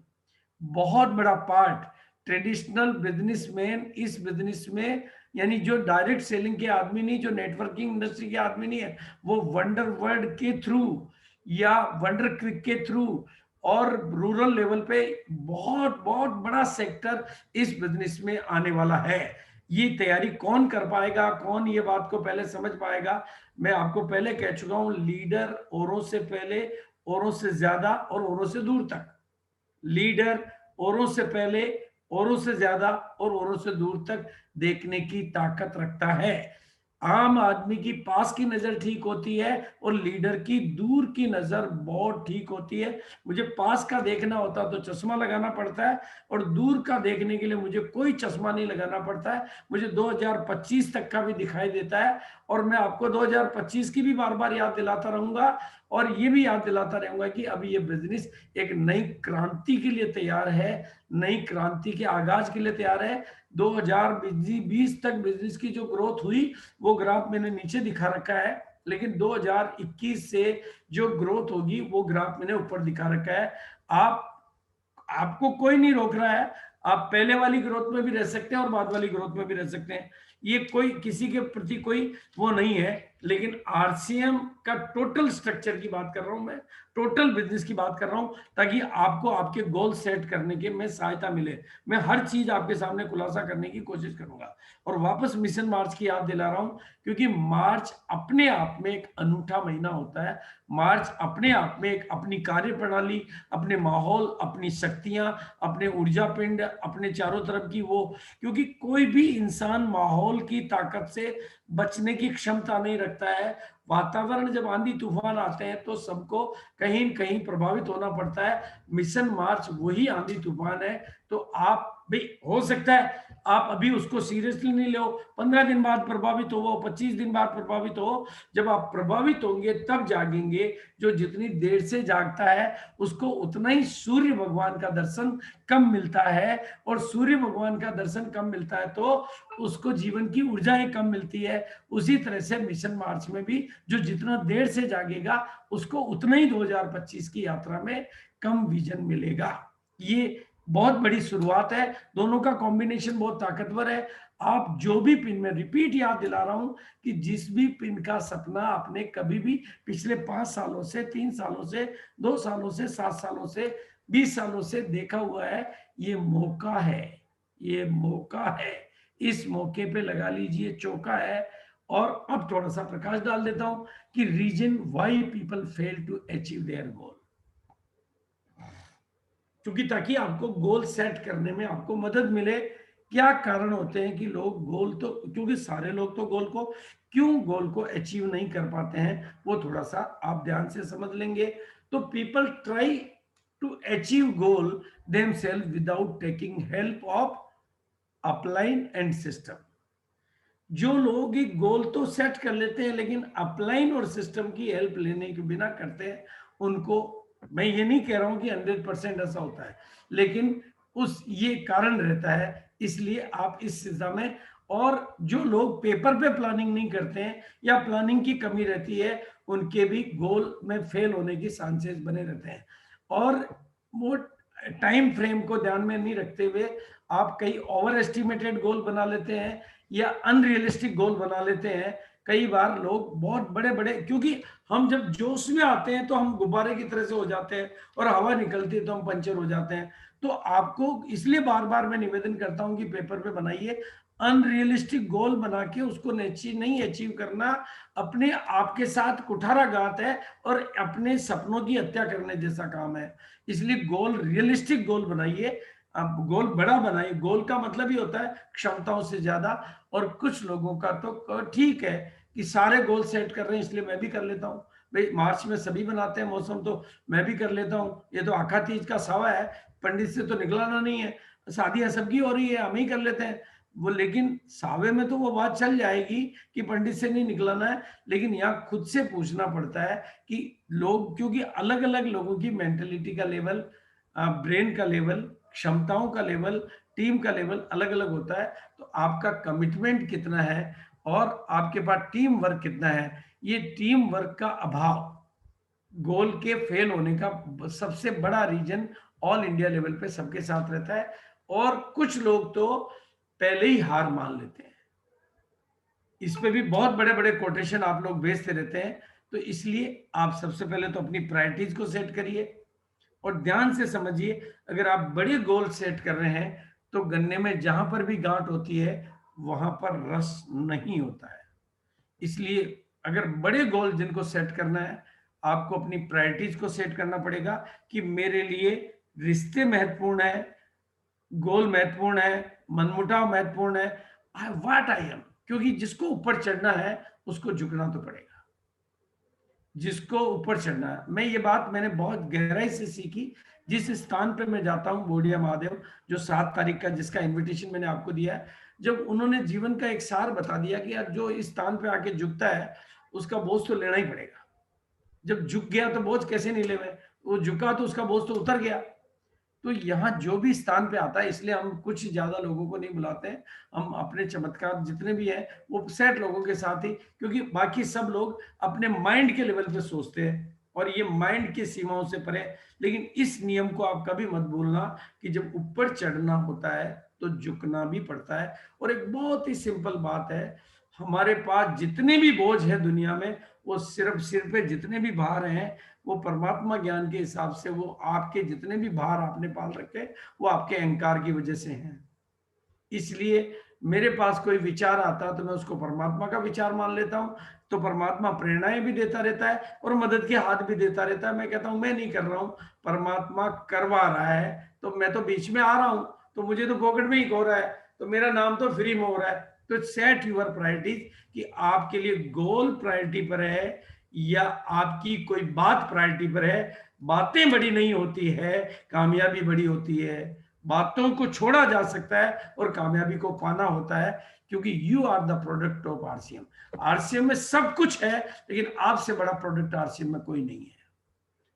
बहुत बड़ा पार्ट ट्रेडिशनल बिजनेसमैन इस बिजनेस में, यानी जो डायरेक्ट सेलिंग के आदमी नहीं, जो नेटवर्किंग इंडस्ट्री के आदमी नहीं है, वो वंडर वर्ल्ड के थ्रू या वंडर क्रिक के थ्रू और रूरल लेवल पे बहुत बहुत बड़ा सेक्टर इस बिजनेस में आने वाला है। ये तैयारी कौन कर पाएगा, कौन ये बात को पहले समझ पाएगा, मैं आपको पहले कह चुका हूं, लीडर औरों से पहले, औरों से ज्यादा और औरों से दूर तक। लीडर औरों से पहले, औरों से ज्यादा और औरों से दूर तक देखने की ताकत रखता है। आम आदमी की पास की नजर ठीक होती है और लीडर की दूर की नजर बहुत ठीक होती है। मुझे पास का देखना होता तो चश्मा लगाना पड़ता है, और दूर का देखने के लिए मुझे कोई चश्मा नहीं लगाना पड़ता है, मुझे 2025 तक का भी दिखाई देता है। और मैं आपको 2025 की भी बार बार याद दिलाता रहूंगा, और ये भी याद दिलाता रहूंगा कि अभी ये बिजनेस एक नई क्रांति के लिए तैयार है, नई क्रांति के आगाज के लिए तैयार है। 2020 तक बिजनेस की जो ग्रोथ हुई वो ग्राफ मैंने नीचे दिखा रखा है, लेकिन 2021 से जो ग्रोथ होगी वो ग्राफ मैंने ऊपर दिखा रखा है। आपको कोई नहीं रोक रहा है, आप पहले वाली ग्रोथ में भी रह सकते हैं और बाद वाली ग्रोथ में भी रह सकते हैं, ये कोई किसी के प्रति कोई वो नहीं है। लेकिन आरसीएम का टोटल स्ट्रक्चर की बात कर रहा हूं मैं, टोटल बिजनेस की बात कर रहा हूं, ताकि आपको आपके गोल सेट करने के में सहायता मिले। मैं हर चीज आपके सामने खुलासा करने की कोशिश करूंगा। और वापस मिशन मार्च की याद दिला रहा हूं, क्योंकि मार्च अपने आप में एक अनूठा महीना होता है। मार्च अपने आप में एक अपनी कार्य प्रणाली, अपने माहौल, अपनी शक्तियां, अपने ऊर्जा पिंड, अपने चारों तरफ की वो, क्योंकि कोई भी इंसान माहौल की ताकत से बचने की क्षमता नहीं रखता है। वातावरण जब आंधी तूफान आते हैं तो सबको कहीं कहीं प्रभावित होना पड़ता है। मिशन मार्च वही आंधी तूफान है। तो आप भी, हो सकता है आप अभी उसको सीरियसली नहीं लो, 15 दिन बाद प्रभावित हो, 25 दिन बाद प्रभावित हो, जब आप प्रभावित होंगे तब जागेंगे। जो जितनी देर से जागता है उसको उतना ही सूर्य भगवान का दर्शन कम मिलता है, और सूर्य भगवान का दर्शन कम मिलता है तो उसको जीवन की ऊर्जाएं कम मिलती है। उसी तरह से मिशन मार्च में भी जो जितना देर से जागेगा उसको उतना ही 2025 की यात्रा में कम विजन मिलेगा। ये बहुत बड़ी शुरुआत है, दोनों का कॉम्बिनेशन बहुत ताकतवर है। आप जो भी पिन, में रिपीट याद दिला रहा हूं कि जिस भी पिन का सपना आपने कभी भी पिछले 5 सालों से, 3 सालों से, 2 सालों से, 7 सालों से, 20 सालों से देखा हुआ है, ये मौका है, ये मौका है। इस मौके पे लगा लीजिए, चौका है। और अब थोड़ा सा प्रकाश डाल देता हूं कि reason why people fail to achieve their goal, क्योंकि ताकि आपको गोल सेट करने में आपको मदद मिले। क्या कारण होते हैं कि लोग गोल तो, क्योंकि सारे लोग तो गोल को क्यों गोल को अचीव नहीं कर पाते हैं, वो थोड़ा सा आप ध्यान से समझ लेंगे। तो people try to achieve goal themself without taking help of upline and system. जो लोग एक गोल तो सेट कर लेते हैं लेकिन अपलाइन और सिस्टम की हेल्प लेने के बिना करते हैं, उनको, मैं ये नहीं कह रहा हूं कि 100% ऐसा होता है, लेकिन उस ये कारण रहता है। इसलिए आप इस सिलसिला में, और जो लोग पेपर पे प्लानिंग नहीं करते हैं या प्लानिंग की कमी रहती है, उनके भी गोल में फेल होने की चांसेस बने रहते हैं। और वो टाइम फ्रेम को ध्यान में नहीं रखते हुए आप कई ओवर एस्टिमेटेड गोल बना लेते हैं या अनरियलिस्टिक गोल बना लेते हैं। कई बार लोग बहुत बड़े बड़े, क्योंकि हम जब जोश में आते हैं तो हम गुब्बारे की तरह से हो जाते हैं और हवा निकलती है तो हम पंचर हो जाते हैं। तो आपको इसलिए बार बार मैं निवेदन करता हूं कि पेपर पे बनाइए। अनरियलिस्टिक गोल बना के उसको नहीं अचीव करना अपने आपके साथ कुठाराघात है और अपने सपनों की हत्या करने जैसा काम है। इसलिए गोल, रियलिस्टिक गोल बनाइए। आप गोल बड़ा बनाइए। गोल का मतलब ही होता है क्षमताओं से ज्यादा। और कुछ लोगों का तो ठीक है कि सारे गोल सेट कर रहे हैं इसलिए मैं भी कर लेता हूँ। भाई मार्च में सभी बनाते हैं मौसम, तो मैं भी कर लेता हूँ। ये तो आखा तीज का सावा है, पंडित से तो निकलाना नहीं है, शादियां सबकी हो रही है, हम ही कर लेते हैं वो। लेकिन सावे में तो वो बात चल जाएगी कि पंडित से नहीं निकलाना है, लेकिन यहाँ खुद से पूछना पड़ता है कि लोग, क्योंकि अलग अलग लोगों की मेंटेलिटी का लेवल, ब्रेन का लेवल, क्षमताओं का लेवल, टीम का लेवल अलग अलग होता है। तो आपका कमिटमेंट कितना है और आपके पास टीम वर्क कितना है, ये टीम वर्क का अभाव गोल के फेल होने का सबसे बड़ा रीजन ऑल इंडिया लेवल पे सबके साथ रहता है। और कुछ लोग तो पहले ही हार मान लेते हैं। इस पे भी बहुत बड़े बड़े कोटेशन आप लोग भेजते रहते हैं। तो इसलिए आप सबसे पहले तो अपनी प्रायोरिटीज को सेट करिए और ध्यान से समझिए। अगर आप बड़े गोल सेट कर रहे हैं तो गन्ने में जहां पर भी गांठ होती है वहां पर रस नहीं होता है। इसलिए अगर बड़े गोल जिनको सेट करना है, आपको अपनी प्रायोरिटीज को सेट करना पड़ेगा कि मेरे लिए रिश्ते महत्वपूर्ण है, गोल महत्वपूर्ण है, मनमुटाव महत्वपूर्ण है, व्हाट आई एम। क्योंकि जिसको ऊपर चढ़ना है उसको झुकना तो पड़ेगा। जिसको ऊपर चढ़ना है, मैं ये बात मैंने बहुत गहराई से सीखी। जिस स्थान पे मैं जाता हूँ, बोडिया महादेव, जो 7 तारीख का जिसका इनविटेशन मैंने आपको दिया है, जब उन्होंने जीवन का एक सार बता दिया कि यार जो इस स्थान पे आके झुकता है उसका बोझ तो लेना ही पड़ेगा। जब झुक गया तो बोझ कैसे नहीं ले, वो झुका तो उसका बोझ तो उतर गया। तो यहाँ जो भी स्थान पे आता है, इसलिए हम कुछ ज्यादा लोगों को नहीं बुलाते हैं। हम अपने चमत्कार जितने भी हैं वो सेट लोगों के साथ ही, क्योंकि बाकी सब लोग अपने माइंड के लेवल पे सोचते हैं और ये माइंड की सीमाओं से परे। लेकिन इस नियम को आप कभी मत भूलना कि जब ऊपर चढ़ना होता है तो झुकना भी पड़ता है। और एक बहुत ही सिंपल बात है, हमारे पास जितने भी बोझ है दुनिया में, वो सिर्फ सिर पे जितने भी भार हैं, वो परमात्मा ज्ञान के हिसाब से वो आपके जितने भी भार आपने पाल रखे वो आपके अहंकार की वजह से हैं। इसलिए मेरे पास कोई विचार आता है तो मैं उसको परमात्मा का विचार मान लेता हूं। तो परमात्मा प्रेरणाएं भी देता रहता है और मदद के हाथ भी देता रहता है। मैं कहता हूं मैं नहीं कर रहा हूं, परमात्मा करवा रहा है, तो मैं तो बीच में आ रहा हूं, तो मुझे तो पॉकेट में ही हो रहा है, तो मेरा नाम तो फ्री में हो रहा है। तो सेट यूर प्रायोरिटीज कि आपके लिए गोल प्रायोरिटी पर है या आपकी कोई बात प्रायोरिटी पर है। बातें बड़ी नहीं होती है, कामयाबी बड़ी होती है। बातों को छोड़ा जा सकता है और कामयाबी को पाना होता है, क्योंकि you are the product of RCM. RCM में सब कुछ है, लेकिन आपसे बड़ा प्रोडक्ट आरसीएम में कोई नहीं है।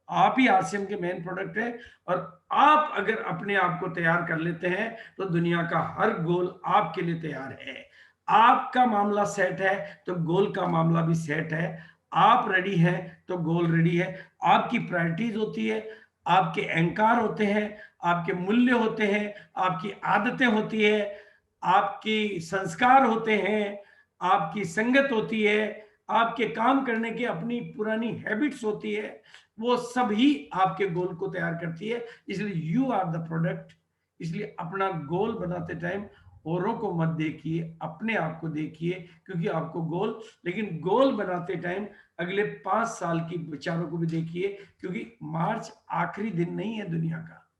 आप ही आरसीएम के मेन प्रोडक्ट है। और आप अगर अपने आप को तैयार कर लेते हैं तो दुनिया का हर गोल आपके लिए तैयार है। आपका मामला सेट है तो गोल का मामला भी सेट है। आप रेडी हैं तो गोल रेडी है। आपकी प्रायोरिटीज होती है, आपके अहंकार होते हैं, आपके मूल्य होते हैं, आपकी आदतें होती है, आपकी संस्कार होते हैं, आपकी संगत होती है, आपके काम करने की अपनी पुरानी हैबिट्स होती है। वो सब ही आपके गोल को तैयार करती है। इसलिए यू आर द प्रोडक्ट। इसलिए अपना गोल बनाते टाइम औरों को मत देखिए, अपने आप को देखिए, क्योंकि आपको गोल, लेकिन गोल बनाते टाइम अगले 5 साल की विचारों को भी देखिए, क्योंकि मार्च आखिरी दिन नहीं है दुनिया का,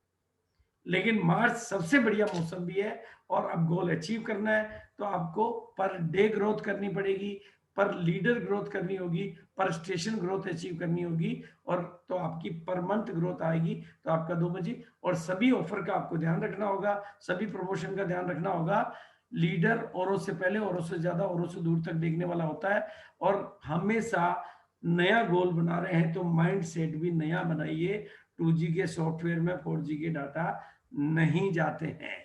लेकिन मार्च सबसे बढ़िया मौसम भी है। और अब गोल अचीव करना है तो आपको पर डे ग्रोथ करनी पड़ेगी, पर लीडर ग्रोथ करनी होगी, पर स्टेशन ग्रोथ अचीव करनी होगी, और तो आपकी पर मंथ ग्रोथ आएगी, तो आपका 2 बजे। और सभी ऑफर का आपको ध्यान रखना होगा, सभी प्रमोशन का ध्यान रखना होगा। लीडर औरों से पहले, औरों से ज्यादा, औरों से दूर तक देखने वाला होता है। और हमेशा नया गोल बना रहे हैं तो माइंड सेट भी नया बनाइए। 2G के सॉफ्टवेयर में 4G के डाटा नहीं जाते हैं,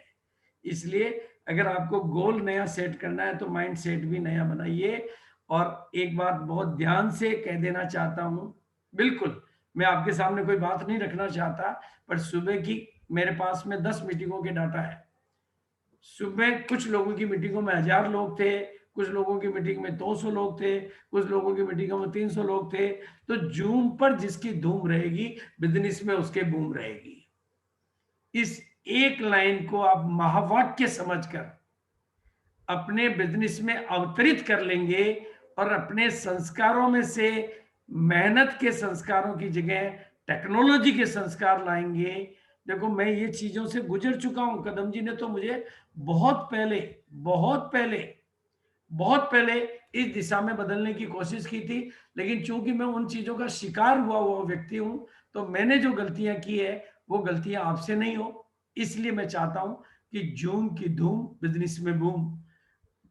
इसलिए अगर आपको गोल नया सेट करना है तो माइंड सेट भी नया बनाइए। और एक बात बहुत ध्यान से कह देना चाहता हूं, बिल्कुल मैं आपके सामने कोई बात नहीं रखना चाहता, पर सुबह की मेरे पास में 10 मीटिंगों के डाटा है। सुबह कुछ लोगों की मीटिंगों में 1000 लोग थे, कुछ लोगों की मीटिंग में 200 लोग थे, कुछ लोगों की मीटिंगों में 300 लोग थे। तो जूम पर जिसकी धूम रहेगी, बिजनेस में उसके बूम रहेगी। इस एक लाइन को आप महावाक्य समझकर अपने बिजनेस में अवतरित कर लेंगे, और अपने संस्कारों में से मेहनत के संस्कारों की जगह टेक्नोलॉजी के संस्कार लाएंगे। देखो, मैं ये चीजों से गुजर चुका हूं। कदम जी ने तो मुझे बहुत पहले बहुत पहले बहुत पहले इस दिशा में बदलने की कोशिश की थी, लेकिन चूंकि मैं उन चीजों का शिकार हुआ व्यक्ति हूं, तो मैंने जो गलतियां की है वो गलतियां आपसे नहीं हो। इसलिए मैं चाहता हूं कि जूम की धूम, बिजनेस में बूम।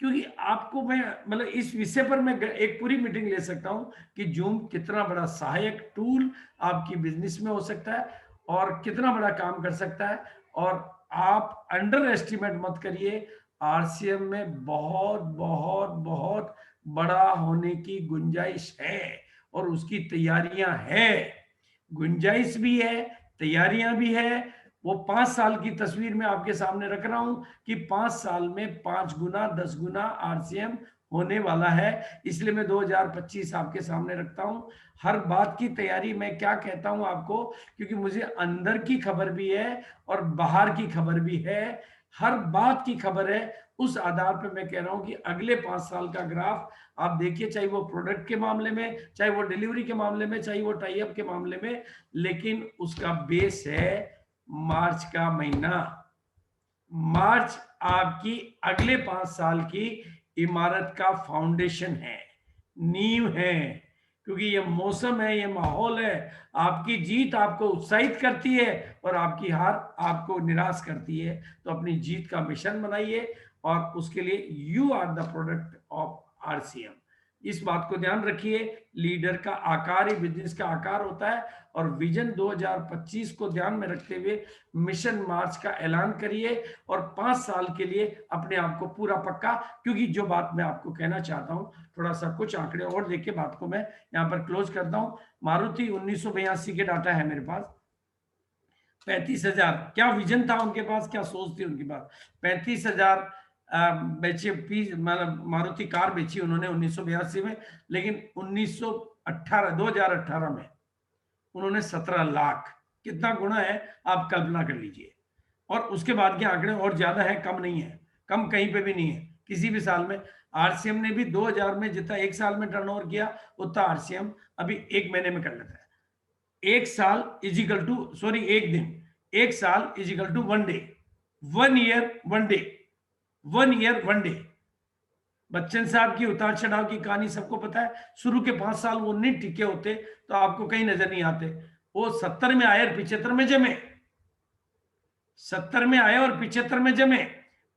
क्योंकि आपको मैं मतलब इस विषय पर मैं एक पूरी मीटिंग ले सकता हूं कि जूम कितना बड़ा सहायक टूल आपकी बिजनेस में हो सकता है और कितना बड़ा काम कर सकता है। और आप अंडर एस्टिमेट मत करिए, आरसीएम में बहुत बहुत बहुत बड़ा होने की गुंजाइश है, और उसकी तैयारियां है। गुंजाइश भी है, तैयारियां भी है। वो 5 साल की तस्वीर में आपके सामने रख रहा हूं कि 5 साल में 5 गुना 10 गुना आरसीएम होने वाला है। इसलिए मैं 2025 आपके सामने रखता हूं। हर बात की तैयारी मैं क्या कहता हूं आपको, क्योंकि मुझे अंदर की खबर भी है और बाहर की खबर भी है। हर बात की खबर है, उस आधार पर मैं कह रहा हूं कि अगले 5 साल का ग्राफ आप देखिए, चाहे वो प्रोडक्ट के मामले में, चाहे वो डिलीवरी के मामले में, चाहे वो टाई अप के मामले में, लेकिन उसका बेस है मार्च का महीना। मार्च आपकी अगले 5 साल की इमारत का फाउंडेशन है, नींव है। क्योंकि ये मौसम है, ये माहौल है। आपकी जीत आपको उत्साहित करती है और आपकी हार आपको निराश करती है। तो अपनी जीत का मिशन बनाइए, और उसके लिए you are the product of RCM. इस बात को ध्यान रखिए, लीडर का आकार ही बिजनेस का आकार होता है। और विजन 2025 को ध्यान में रखते हुए मिशन मार्च का ऐलान करिए, और 5 साल के लिए अपने आप को पूरा पक्का। क्योंकि जो बात मैं आपको कहना चाहता हूं, थोड़ा सा कुछ आंकड़े और देख के बात को मैं यहां पर क्लोज करता हूं। मारुति 1982 के डाटा है मेरे पास, 35,000। क्या विजन था उनके पास, क्या सोच थी उनके पास। 35,000 बेचे, मतलब मारुति कार बेची उन्होंने 1982 में। लेकिन 2018 में उन्होंने 17 लाख, कितना गुना है आप कल्पना कर लीजिए। और उसके बाद के आंकड़े और ज्यादा है, कम नहीं है, कम कहीं पे भी नहीं है किसी भी साल में। आरसीएम ने भी 2000 में जितना एक साल में टर्नओवर किया, उतना आरसीएम अभी एक महीने में कर लेता है। एक साल इजिकल टू, सॉरी एक दिन, एक साल is equal to 1 day, 1 year 1 day, 1 year 1 day. Bachchan साहब की उतार चढ़ाव की कहानी सबको पता है। शुरू के 5 साल वो नहीं टिके होते तो आपको कहीं नजर नहीं आते। वो 70 में आए और 75 में जमे, 70 में आए और 75 में जमे।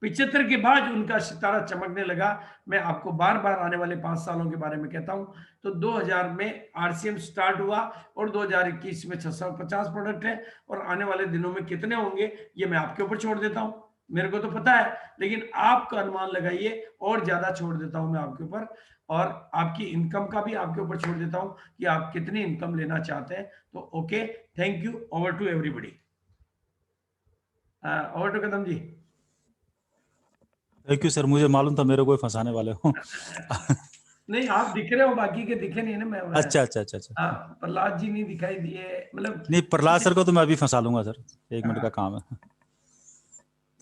75 के बाद उनका सितारा चमकने लगा। मैं आपको बार बार आने वाले 5 सालों के बारे में कहता हूं। तो 2000 में आरसीएम स्टार्ट हुआ, और 2021 में 650 प्रोडक्ट है। और आने वाले दिनों में कितने होंगे ये मैं आपके ऊपर छोड़ देता हूं, मेरे को तो पता है, लेकिन आपका अनुमान लगाइए। और ज्यादा छोड़ देता हूं मैं आपके ऊपर, और आपकी इनकम का भी आपके ऊपर छोड़ देता हूं कि आप कितनी इनकम लेना चाहते हैं। तो okay, thank you, over to everybody. Over to Kadam ji. Thank you sir, मुझे मालूम था मेरे को फंसाने वाले हो। नहीं, आप दिख रहे हो, बाकी के दिखे नहीं ना। मैं अच्छा अच्छा अच्छा अच्छा। प्रहलाद जी नहीं दिखाई दिए, मतलब नहीं, प्रहलाद सर को तो मैं अभी फंसा लूंगा सर, 1 मिनट का काम है।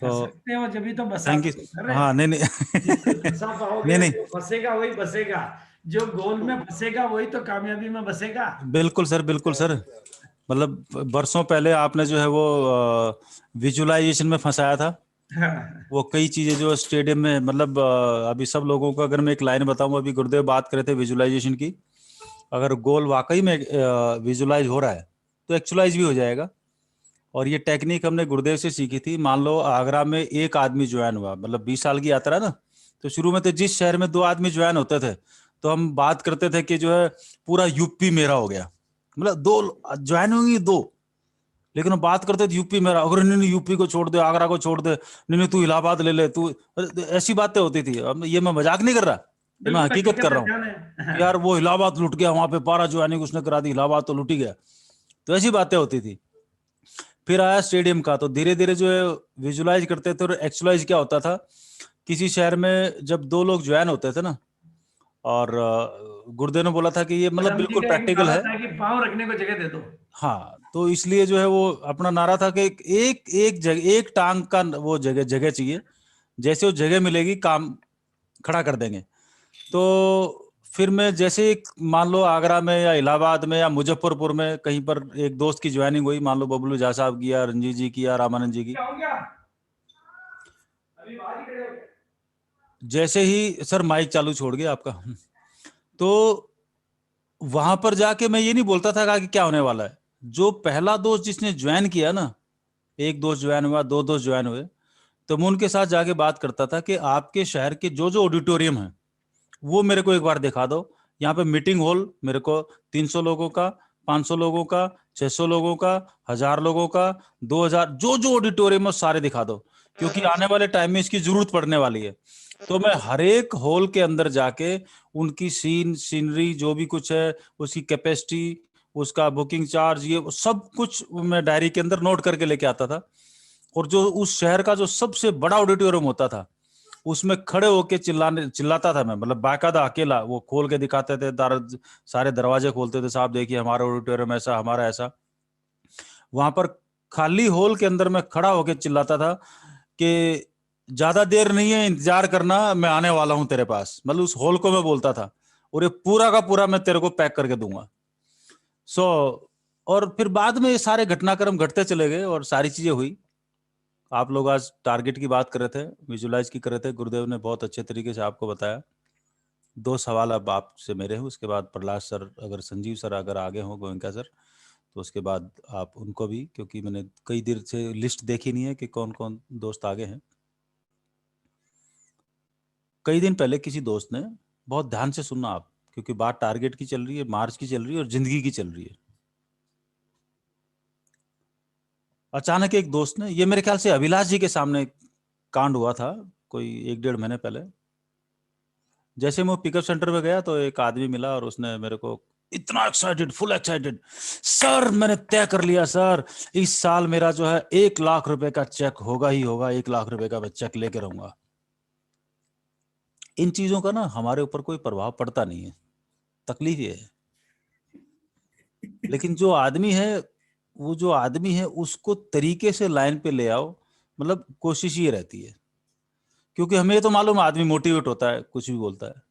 तो सकते हो जब तो बसा थैंक यू। कर रहे हाँ नहीं नहीं जिसको फंसा पाओगे, नहीं नहीं जो फंसेगा वही बसेगा, जो गोल में फंसेगा वही तो कामयाबी में बसेगा। बिल्कुल सर, बिल्कुल सर। मतलब बरसों पहले आपने जो है वो विजुअलाइजेशन में फंसाया था। हाँ, वो कई चीजें जो स्टेडियम में, मतलब अभी सब लोगों को अगर मैं एक लाइन बताऊं, अभी गुरुदेव बात कर रहे थे विजुअलाइजेशन की। अगर गोल वाकई में विजुअलाइज हो रहा है तो एक्चुअलाइज भी हो जाएगा। और ये टेक्निक हमने गुरुदेव से सीखी थी। मान लो आगरा में एक आदमी ज्वाइन हुआ, मतलब 20 साल की यात्रा ना, तो शुरू में तो जिस शहर में 2 आदमी ज्वाइन होते थे तो हम बात करते थे कि जो है पूरा यूपी मेरा हो गया, मतलब 2 ज्वाइन होंगी 2, लेकिन हम बात करते थे यूपी मेरा। अगर नहीं नहीं यूपी को छोड़ दे, आगरा को छोड़ दे, नहीं नहीं तू इलाहाबाद ले ले, तू, ऐसी बातें होती थी। अब ये मैं मजाक नहीं कर रहा, ये मैं बिल्कुल हकीकत हकीकत कर है रहा हूँ जाने। कि यार वो इलाहाबाद लुट गया, वहां पे 12 ज्वाइनिंग उसने करा दी, इलाहाबाद तो लुट ही गया। तो ऐसी बातें होती थी। फिर आया स्टेडियम का, तो धीरे धीरे जो है विजुलाइज करते थे। और एक्चुअलाइज क्या होता था, किसी शहर में जब 2 लोग ज्वाइन होते थे ना, और गुरुदेव ने बोला था कि ये मतलब परम जी बिल्कुल का एक प्रैक्टिकल नारा है। था कि पाँव रखने को जगह दे दो। हाँ, तो इसलिए जो है वो अपना नारा था कि एक एक जगह, एक टांग का वो जगह जगह चाहिए, जैसे वो जगह मिलेगी काम खड़ा कर देंगे। तो फिर मैं जैसे मान लो आगरा में या इलाहाबाद में या मुजफ्फरपुर में कहीं पर एक दोस्त की ज्वाइनिंग हुई, मान लो बबलू झा साहब की या रंजीत जी की या रामानंद जी की, क्या हो गया? अभी बाहर ही खड़े हो गए। जैसे ही सर माइक चालू छोड़ गया आपका, तो वहां पर जाके मैं ये नहीं बोलता था कि क्या होने वाला है। जो पहला दोस्त जिसने ज्वाइन किया ना, एक दोस्त ज्वाइन हुआ, 2 दोस्त ज्वाइन हुए, तो मैं उनके साथ जाके बात करता था कि आपके शहर के जो जो ऑडिटोरियम है वो मेरे को एक बार दिखा दो। यहाँ पे मीटिंग हॉल मेरे को 300 लोगों का, 500 लोगों का, 600 लोगों का, 1000 लोगों का, 2000, जो जो ऑडिटोरियम है सारे दिखा दो, क्योंकि आने वाले टाइम में इसकी जरूरत पड़ने वाली है। तो मैं हर एक हॉल के अंदर जाके उनकी सीनरी जो भी कुछ है, उसकी कैपेसिटी, उसका बुकिंग चार्ज, ये सब कुछ मैं डायरी के अंदर नोट करके लेके आता था। और जो उस शहर का जो सबसे बड़ा ऑडिटोरियम होता था उसमें खड़े होके चिल्लाता था मैं, मतलब बाकायदा अकेला वो खोल के दिखाते थे, सारे दरवाजे खोलते थे, साहब देखिए हमारा ऑडिटोरियम ऐसा, हमारा ऐसा। वहां पर खाली हॉल के अंदर मैं खड़ा होके चिल्लाता था कि ज्यादा देर नहीं है, इंतजार करना, मैं आने वाला हूं तेरे पास, मतलब उस हॉल को मैं बोलता था। और ये पूरा का पूरा मैं तेरे को पैक करके दूंगा। सो और फिर बाद में ये सारे घटनाक्रम घटते चले गए और सारी चीजें हुई। आप लोग आज टारगेट की बात कर रहे थे, विजुलाइज की कर रहे थे, गुरुदेव ने बहुत अच्छे तरीके से आपको बताया। 2 सवाल अब आपसे मेरे हैं, उसके बाद प्रहलाद सर, अगर संजीव सर अगर आगे हो, गोयनका सर, तो उसके बाद आप उनको भी, क्योंकि मैंने कई देर से लिस्ट देखी नहीं है कि कौन कौन दोस्त आगे हैं। कई दिन पहले किसी दोस्त ने, बहुत ध्यान से सुनना आप, क्योंकि बात टारगेट की चल रही है, मार्च की चल रही है और जिंदगी की चल रही है। अचानक एक दोस्त ने, ये मेरे ख्याल से अभिलाष जी के सामने कांड हुआ था कोई 1-1.5 महीने पहले। जैसे मैं पिकअप सेंटर पे गया तो एक आदमी मिला और उसने मेरे को इतना एक्साइटेड, फुल एक्साइटेड, सर मैंने तय कर लिया सर, इस साल मेरा जो है 1 लाख रुपए का चेक होगा ही होगा, 1 लाख रुपए का मैं चेक लेके रहूंगा। इन चीजों का ना हमारे ऊपर कोई प्रभाव पड़ता नहीं है, तकलीफ ये है। लेकिन जो आदमी है, वो जो आदमी है उसको तरीके से लाइन पे ले आओ, मतलब कोशिश ये रहती है। क्योंकि हमें तो मालूम है आदमी मोटिवेट होता है, कुछ भी बोलता है।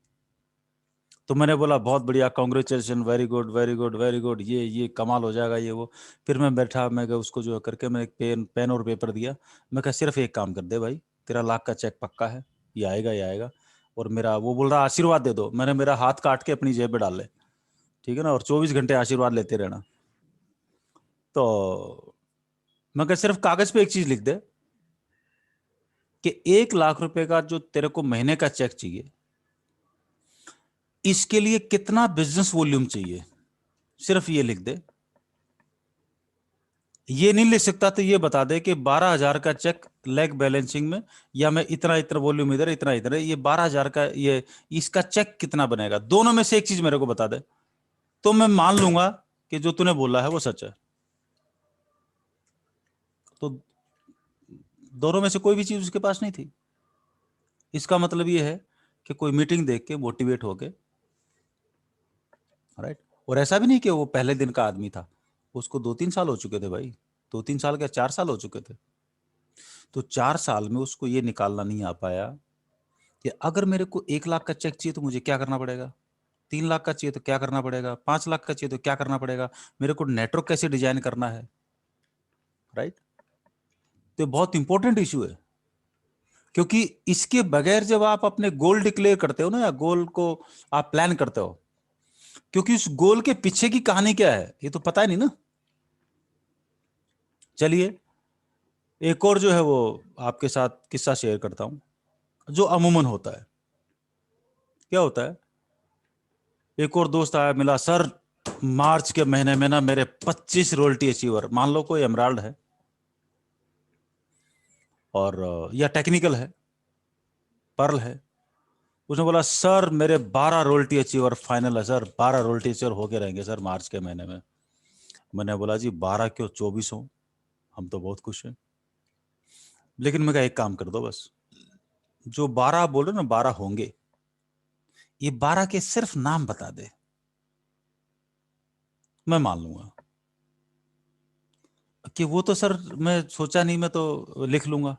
तो मैंने बोला बहुत बढ़िया, congratulation, very good very good very good, ये कमाल हो जाएगा ये वो। फिर मैं बैठा, मैं उसको जो करके मैं एक पेन और पेपर दिया। मैं कहा सिर्फ एक काम कर दे भाई, तेरा लाख का चेक पक्का है, ये आएगा ये आएगा। और मेरा वो बोल रहा आशीर्वाद दे दो, मैंने मेरा हाथ काट के अपनी जेब में डाल ले, ठीक है ना, और 24 घंटे आशीर्वाद लेते रहना। तो मैं कहा सिर्फ कागज पे एक चीज लिख दे कि 1 लाख रुपए का जो तेरे को महीने का चेक चाहिए, इसके लिए कितना बिजनेस वॉल्यूम चाहिए, सिर्फ ये लिख दे। ये नहीं लिख सकता तो ये बता दे कि 12,000 का चेक लेग बैलेंसिंग में, या मैं इतना इतना वॉल्यूम इधर इतना इधर है, ये 12,000 का, ये इसका चेक कितना बनेगा, दोनों में से एक चीज मेरे को बता दे, तो मैं मान लूंगा कि जो तूने बोला है वो सच है। तो दोनों में से कोई भी चीज उसके पास नहीं थी। इसका मतलब ये है कि कोई मीटिंग देख के मोटिवेट होके, राइट। और ऐसा भी नहीं कि वो पहले दिन का आदमी था, उसको 2-3 साल हो चुके थे भाई, 2-3 साल क्या 4 साल हो चुके थे। तो 4 साल में उसको ये निकालना नहीं आ पाया कि अगर मेरे को 1 लाख का चेक चाहिए तो मुझे क्या करना पड़ेगा, 3 लाख का चाहिए तो क्या करना पड़ेगा, 5 लाख का चाहिए तो क्या करना पड़ेगा, मेरे को नेटवर्क कैसे डिजाइन करना है, राइट। तो बहुत इंपॉर्टेंट इशू है, क्योंकि इसके बगैर जब आप अपने गोल डिक्लेयर करते हो ना, या गोल को आप प्लान करते हो, क्योंकि उस गोल के पीछे की कहानी क्या है ये तो पता ही नहीं ना। चलिए एक और जो है वो आपके साथ किस्सा शेयर करता हूं जो अमूमन होता है। क्या होता है, एक और दोस्त आया मिला, सर मार्च के महीने में ना मेरे 25 रॉयल्टी अचीवर, मान लो कोई एमराल्ड है और या टेक्निकल है, पर्ल है, उसने बोला सर मेरे 12 रॉयल्टी अचीवर फाइनल है सर, 12 रॉयल्टी अचीवर होके रहेंगे सर मार्च के महीने में। मैंने बोला जी 12 क्यों 24 हो, हम तो बहुत खुश हैं। लेकिन मैं कहा एक काम कर दो, बस जो 12 बोल रहे ना 12 होंगे, ये 12 के सिर्फ नाम बता दे, मैं मान लूंगा कि वो तो सर मैं सोचा नहीं, मैं तो लिख लूंगा।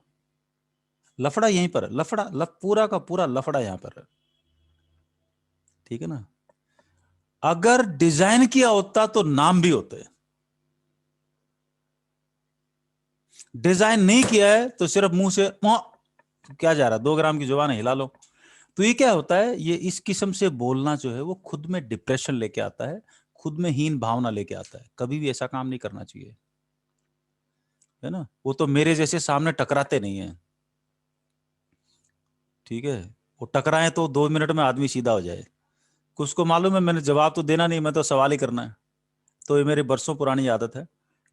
लफड़ा यहीं पर है, पूरा का पूरा लफड़ा यहां पर है, ठीक है ना। अगर डिजाइन किया होता तो नाम भी होते, डिजाइन नहीं किया है तो सिर्फ मुंह से क्या जा रहा है, 2 ग्राम की जुबान है हिला लो। तो ये क्या होता है, ये इस किस्म से बोलना जो है वो खुद में डिप्रेशन लेके आता है, खुद में हीन भावना लेके आता है। कभी भी ऐसा काम नहीं करना चाहिए, है ना। वो तो मेरे जैसे सामने टकराते नहीं है, ठीक है। वो टकराए तो 2 मिनट में आदमी सीधा हो जाए, उसको मालूम है मैंने जवाब तो देना नहीं, मैं तो सवाल ही करना है। तो ये मेरी बरसों पुरानी आदत है,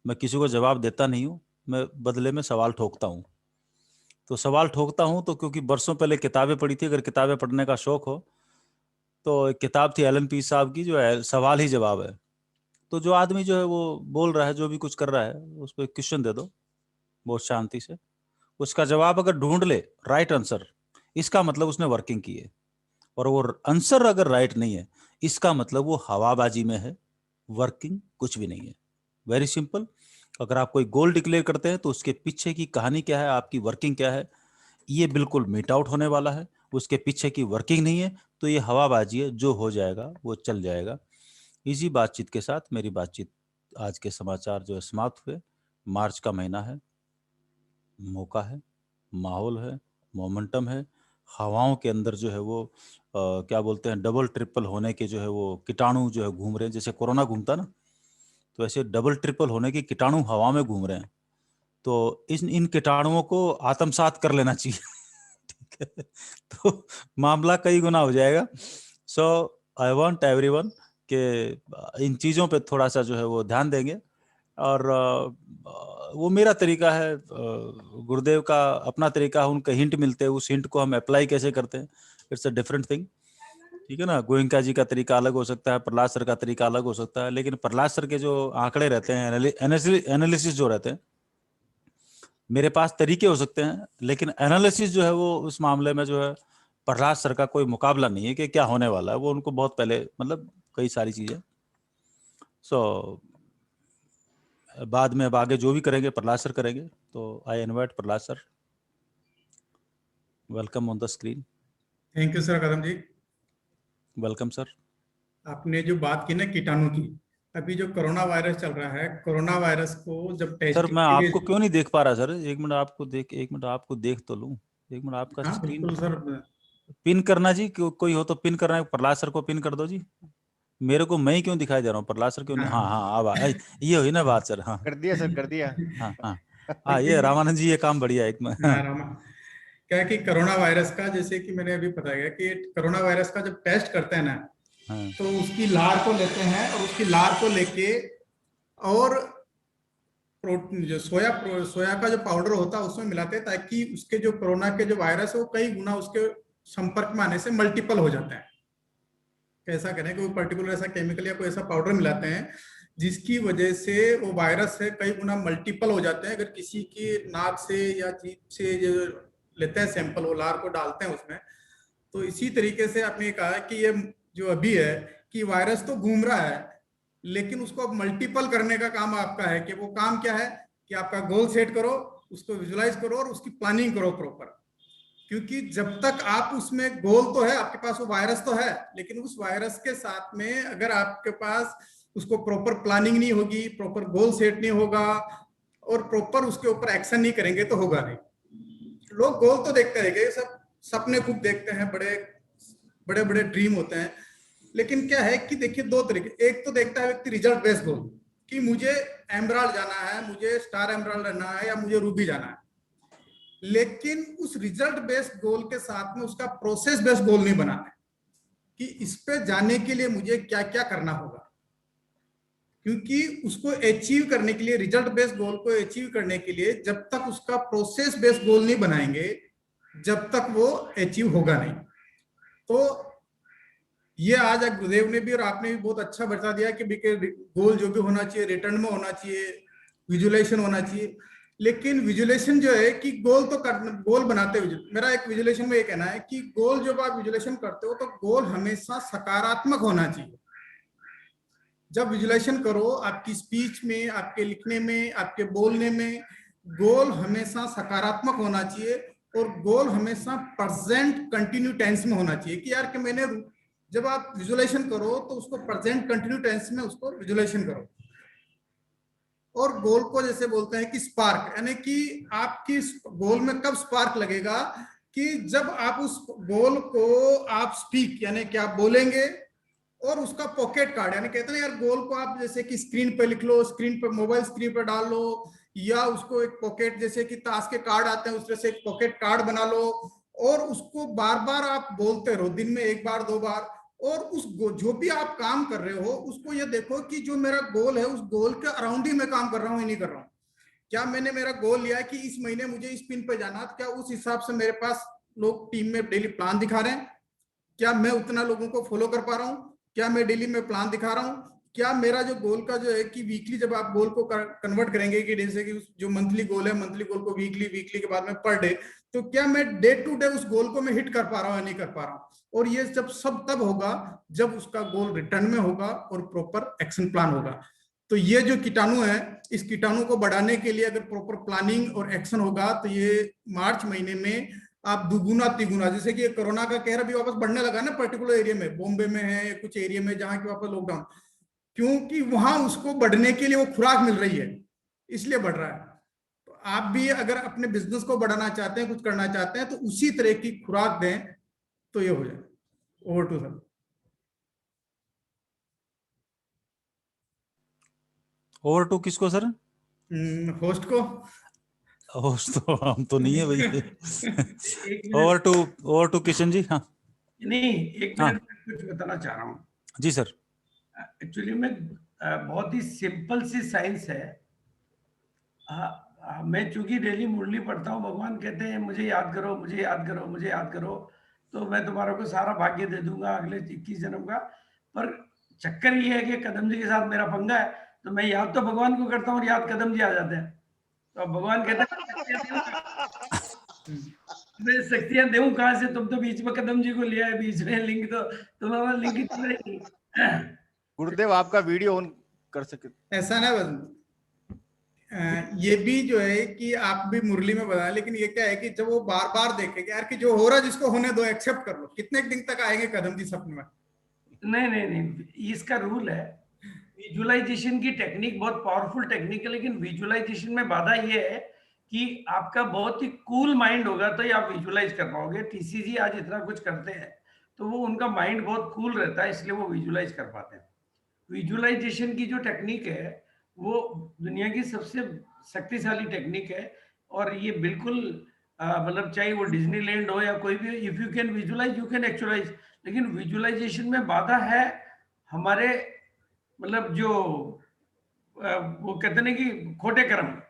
मैं किसी को जवाब देता नहीं हूं, मैं बदले में सवाल ठोकता हूं। तो सवाल ठोकता हूं तो क्योंकि बरसों पहले किताबें पढ़ी थी, अगर किताबें पढ़ने का शौक हो तो एक किताब थी एलन पीस साहब की, जो है सवाल ही जवाब है। तो जो आदमी जो है वो बोल रहा है, जो भी कुछ कर रहा है, उसको एक क्वेश्चन दे दो बहुत शांति से, उसका जवाब अगर ढूंढ ले राइट आंसर, इसका मतलब उसने वर्किंग की है। और वो आंसर अगर राइट नहीं है, इसका मतलब वो हवाबाजी में है, वर्किंग कुछ भी नहीं है। Very simple. अगर आप कोई गोल डिक्लेयर करते हैं तो उसके पीछे की कहानी क्या है, आपकी वर्किंग क्या है, ये बिल्कुल मीट आउट होने वाला है। उसके पीछे की वर्किंग नहीं है तो ये हवाबाजी है, जो हो जाएगा वो चल जाएगा। इसी बातचीत के साथ मेरी बातचीत, आज के समाचार जो है समाप्त हुए। मार्च का महीना है, मौका है, माहौल है, मोमेंटम है, हवाओं के अंदर जो है वो क्या बोलते हैं, डबल ट्रिपल होने के जो है वो कीटाणु जो है घूम रहे हैं। जैसे कोरोना घूमता ना, तो ऐसे डबल ट्रिपल होने के कीटाणु हवा में घूम रहे हैं। तो इन कीटाणुओं को आत्मसात कर लेना चाहिए ठीक है, तो मामला कई गुना हो जाएगा। सो आई वांट एवरीवन के इन चीज़ों पे थोड़ा सा जो है वो ध्यान देंगे। और वो मेरा तरीका है, गुरुदेव का अपना तरीका है, उनके हिंट मिलते हैं, उस हिंट को हम अप्लाई कैसे करते हैं, इट्स अ डिफरेंट थिंग, ठीक है ना। गोयंका जी का तरीका अलग हो सकता है, प्रहलाद सर का तरीका अलग हो सकता है, लेकिन प्रहलाद सर के जो आंकड़े रहते हैं, एनालिसिस जो रहते हैं, मेरे पास तरीके हो सकते हैं, लेकिन एनालिसिस जो है वो उस मामले में जो है प्रहलाद सर का कोई मुकाबला नहीं है कि क्या होने वाला है। वो उनको बहुत पहले मतलब कई सारी चीजें, सो बाद में अब आगे जो भी करेंगे प्रहलाद सर करेंगे। तो I invite Prahlad sir, welcome on the screen. Thank you sir Kadam ji. Welcome sir. आपने जो बात की ना कीटाणु की, अभी जो कोरोना वायरस चल रहा है, कोरोना वायरस को जब सर टेस्टिंग मैं के लिए, आपको क्यों नहीं देख पा रहा सर, एक मिनट आपको देख तो लूं, एक मिनट आपका हाँ स्क्रीन बिल्कुल सर, पिन करना जी, कोई हो तो पिन करना है, प्रहलाद सर को पिन कर दो जी। मेरे को मैं ही क्यों दिखाई दे रहा हूँ, प्रहलाद सर क्यों नहीं? हाँ हाँ हाँ अब ये हुई ना बात सर। हाँ कर दिया सर, कर दिया। हाँ हाँ हाँ, ये रामानंद जी ये काम बढ़िया है एक में। हाँ हाँ, रामा, क्या है कि कोरोना वायरस का, जैसे कि मैंने अभी पता गया कि कोरोना वायरस का जब टेस्ट करते हैं ना, हाँ तो उसकी लार को लेते हैं और उसकी लार को लेके और प्रोटीन जो सोया का जो पाउडर होता है उसमें मिलाते हैं, ताकि उसके जो कोरोना के जो वायरस है वो कई गुना उसके संपर्क में आने से मल्टीपल हो जाता है। कैसा करें कि वो पर्टिकुलर ऐसा केमिकल या कोई ऐसा पाउडर मिलाते हैं जिसकी वजह से वो वायरस है कई गुना मल्टीपल हो जाते हैं। अगर किसी की नाक से या जीभ से जो लेते हैं सैंपल, वो लार को डालते हैं उसमें, तो इसी तरीके से आपने कहा कि ये जो अभी है कि वायरस तो घूम रहा है, लेकिन उसको अब मल्टीपल करने का काम आपका है। कि वो काम क्या है कि आपका गोल सेट करो, उसको विजुलाइज करो और उसकी प्लानिंग करो प्रॉपर। क्योंकि जब तक आप उसमें, गोल तो है आपके पास, वो वायरस तो है, लेकिन उस वायरस के साथ में अगर आपके पास उसको प्रॉपर प्लानिंग नहीं होगी, प्रॉपर गोल सेट नहीं होगा और प्रॉपर उसके ऊपर एक्शन नहीं करेंगे तो होगा नहीं। लोग गोल तो देखते रहेंगे, सब सपने खूब देखते हैं, बड़े बड़े बड़े ड्रीम होते हैं, लेकिन क्या है कि देखिए दो तरीके, एक तो देखता है व्यक्ति रिजल्ट बेस्ड गोल कि मुझे एमराल्ड जाना है, मुझे स्टार एमराल्ड रहना है या मुझे रूबी जाना है, लेकिन उस रिजल्ट बेस्ड गोल के साथ में उसका प्रोसेस बेस्ड गोल नहीं बनाना है कि इस पे जाने के लिए मुझे क्या क्या करना होगा। क्योंकि उसको अचीव करने के लिए, रिजल्ट बेस्ड गोल को अचीव करने के लिए जब तक उसका प्रोसेस बेस्ड गोल नहीं बनाएंगे, जब तक वो अचीव होगा नहीं। तो ये आज गुरुदेव ने भी और आपने भी बहुत अच्छा बता दिया कि गोल जो भी होना चाहिए रिटर्न में होना चाहिए, विजुअलाइजेशन होना चाहिए। लेकिन विजुअलाइजेशन जो है कि गोल तो गोल बनाते हुए, मेरा एक विजुअलाइजेशन में ये कहना है कि गोल जब आप विजुअलाइजेशन करते हो तो गोल हमेशा सकारात्मक होना चाहिए। जब विजुअलाइजेशन करो, आपकी स्पीच में, आपके लिखने में, आपके बोलने में गोल हमेशा सकारात्मक होना चाहिए और गोल हमेशा प्रेजेंट कंटिन्यू टेंस में होना चाहिए कि यार कि मैंने, जब आप विजुअलाइजेशन करो तो उसको प्रेजेंट कंटिन्यू टेंस में उसको विजुअलाइजेशन करो। और गोल को जैसे बोलते हैं कि स्पार्क, यानी कि आपकी गोल में कब स्पार्क लगेगा कि जब आप उस गोल को आप स्पीक यानी कि आप बोलेंगे और उसका पॉकेट कार्ड, यानी कहते हैं यार गोल को आप जैसे कि स्क्रीन पे लिख लो, स्क्रीन पे, मोबाइल स्क्रीन पे डाल लो, या उसको एक पॉकेट, जैसे कि ताश के कार्ड आते हैं उस तरह से एक पॉकेट कार्ड बना लो और उसको बार बार आप बोलते रहो, दिन में एक बार दो बार। और उस जो भी आप काम कर रहे हो उसको ये देखो कि जो मेरा गोल है उस गोल के अराउंड ही मैं काम कर रहा हूँ या नहीं कर रहा हूँ। क्या मैंने मेरा गोल लिया है कि इस महीने मुझे इस पिन पे जाना, क्या उस हिसाब से मेरे पास लोग टीम में डेली प्लान दिखा रहे हैं? क्या मैं उतना लोगों को फॉलो कर पा रहा हूँ? क्या मैं डेली में प्लान दिखा रहा हूँ? क्या मेरा जो गोल का जो है कि वीकली, जब आप गोल को कन्वर्ट करेंगे कि जैसे कि जो मंथली गोल है, मंथली गोल को वीकली, वीकली के बाद में पर डे, तो क्या मैं डे टू डे उस गोल को मैं हिट कर पा रहा हूँ या नहीं कर पा रहा हूँ? और ये जब सब तब होगा जब उसका गोल रिटर्न में होगा और प्रॉपर एक्शन प्लान होगा। तो ये जो कीटाणु है, इस कीटाणु को बढ़ाने के लिए अगर प्रॉपर प्लानिंग और एक्शन होगा तो ये मार्च महीने में आप दुगुना तिगुना, जैसे कि कोरोना का कहर अभी वापस बढ़ने लगा ना पर्टिकुलर एरिया में, बॉम्बे में है, कुछ एरिया में जहां की वापस लॉकडाउन, क्योंकि वहां उसको बढ़ने के लिए वो खुराक मिल रही है, इसलिए बढ़ रहा है। तो आप भी अगर अपने बिजनेस को बढ़ाना चाहते हैं, कुछ करना चाहते हैं, तो उसी तरह की खुराक दें तो ये हो जाए। Over to sir. Over to किसको सर? होस्ट को। होस्ट तो हम तो नहीं है भाई। Over to Kishan ji. हाँ नहीं, एक हाँ मिनट में कुछ बताना चाह रहा हूँ। जी सर। एक्चुअली में बहुत ही सिंपल सी साइंस है। मैं चूंकि डेली मुरली पढ़ता हूँ, भगवान कहते हैं मुझे याद करो, मुझे याद करो, मुझे याद करो, तो मैं तुम्हारे को सारा भाग्य दे दूंगा अगले 21 जन्म का। पर चक्कर ये है कि कदम जी के साथ मेरा पंगा है, तो मैं याद तो भगवान को करता हूँ और याद कदम जी आ जाते हैं। तो भगवान कहते हैं मैं शक्तियां दूं कहां से, तुम तो बीच में कदम जी को लिया है, बीच में लिंक तो तुम्हारा लिंक ही चल रही। गुरुदेव आपका वीडियो ऑन कर सके। ऐसा ना बस, ये भी जो है कि आप भी मुरली में बताया, लेकिन ये क्या है कि जब वो बार बार देखेंगे यार कि जो हो रहा है जिसको होने दो, एक्सेप्ट कर लो, कितने दिन तक आएंगे कदम जी सपने में? नहीं नहीं नहीं, इसका रूल है, विजुअलाइजेशन की टेक्निक बहुत पावरफुल टेक्निक है, लेकिन विजुअलाइजेशन में बाधा ये है कि आपका बहुत ही कूल माइंड होगा तो ही आप विजुअलाइज कर पाओगे। टीसीजी आज इतना कुछ करते हैं तो वो उनका माइंड बहुत कूल रहता है, इसलिए वो विजुअलाइज कर पाते हैं। विजुअलाइजेशन की जो टेक्निक है वो दुनिया की सबसे शक्तिशाली टेक्निक है, और ये बिल्कुल मतलब चाहे वो डिज्नीलैंड हो या कोई भी, if you can visualise you can actualise. लेकिन विजुअलाइजेशन में बाधा है हमारे, मतलब जो वो कहते हैं कि खोटे कर्म।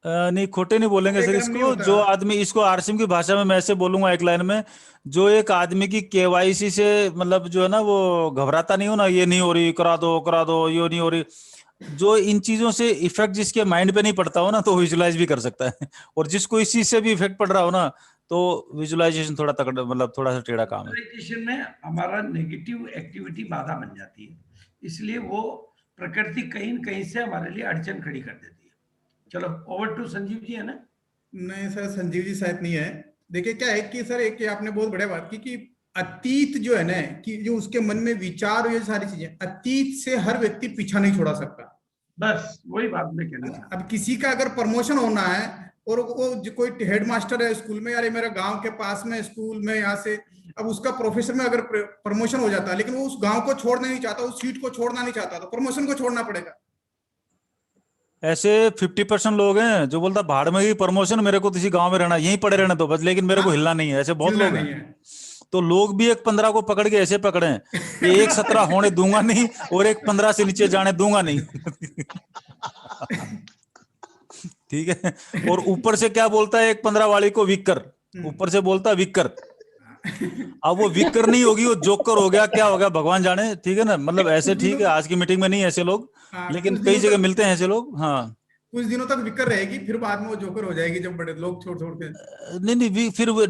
नहीं खोटे नहीं बोलेंगे सर कार्यक्रम नहीं इसको। होता। जो आदमी, इसको आरसीएम की भाषा में मैं ऐसे बोलूंगा एक लाइन में, जो एक आदमी की केवाईसी से मतलब जो है ना वो घबराता नहीं हो ना, ये नहीं हो रही करा दो, ये नहीं हो रही, जो इन चीजों से इफेक्ट जिसके माइंड पे नहीं पड़ता हो ना तो विजुलाइज भी कर सकता है। और जिसको इस चीज से भी इफेक्ट पड़ रहा हो ना तो विजुलाइजेशन थोड़ा तगड़ा, मतलब थोड़ा सा टेढ़ा काम है। विजुअलाइजेशन में हमारा नेगेटिव एक्टिविटी बाधा बन जाती है, इसलिए वो प्रकृति कहीं न कहीं से हमारे लिए अड़चन खड़ी कर देती है। चलो ओवर टू संजीव जी, है ना? नहीं सर, संजीव जी शायद नहीं है। देखिए क्या है कि सर, एक आपने बहुत बढ़िया बात की कि अतीत जो है ना, कि जो उसके मन में विचार, ये सारी चीजें, अतीत से हर व्यक्ति पीछा नहीं छोड़ा सकता। बस वही बात मैं कहना चाहता अब किसी का अगर प्रमोशन होना है और वो कोई हेड मास्टर है स्कूल में, यार ये मेरे गांव के पास में स्कूल में, यहाँ से, अब उसका प्रोफेसर में अगर प्रमोशन हो जाता है, लेकिन वो उस गांव को छोड़ना नहीं चाहता, उस सीट को छोड़ना नहीं चाहता, तो प्रमोशन को छोड़ना पड़ेगा। ऐसे 50% लोग हैं जो बोलता भाड़ में ही प्रमोशन, मेरे को तो इसी गांव में रहना, यहीं पड़े रहना तो बस, लेकिन मेरे को हाँ, हिलना नहीं है। ऐसे बहुत हिलना लोग नहीं हैं। है। तो लोग भी एक 15 को पकड़ के ऐसे पकड़े हैं कि एक 17 होने दूंगा नहीं और एक 15 से नीचे जाने दूंगा नहीं। ठीक है। और ऊपर से क्या बोलता है, एक 15 वाली को विकर, ऊपर से बोलता है विकर। अब वो विकर नहीं होगी, वो जोकर हो गया, क्या हो गया भगवान जाने। ठीक है ना, मतलब ऐसे, कुछ ठीक दिनों है आज की मीटिंग में नहीं ऐसे लोग, लेकिन कुछ कई दिनों जगह तक, मिलते हैं ऐसे लोग। हाँ, कुछ दिनों तक विकर रहेगी, फिर बाद में वो जोकर हो जाएगी, जब बड़े लोग छोड़ छोड़ के। नहीं नहीं, फिर वो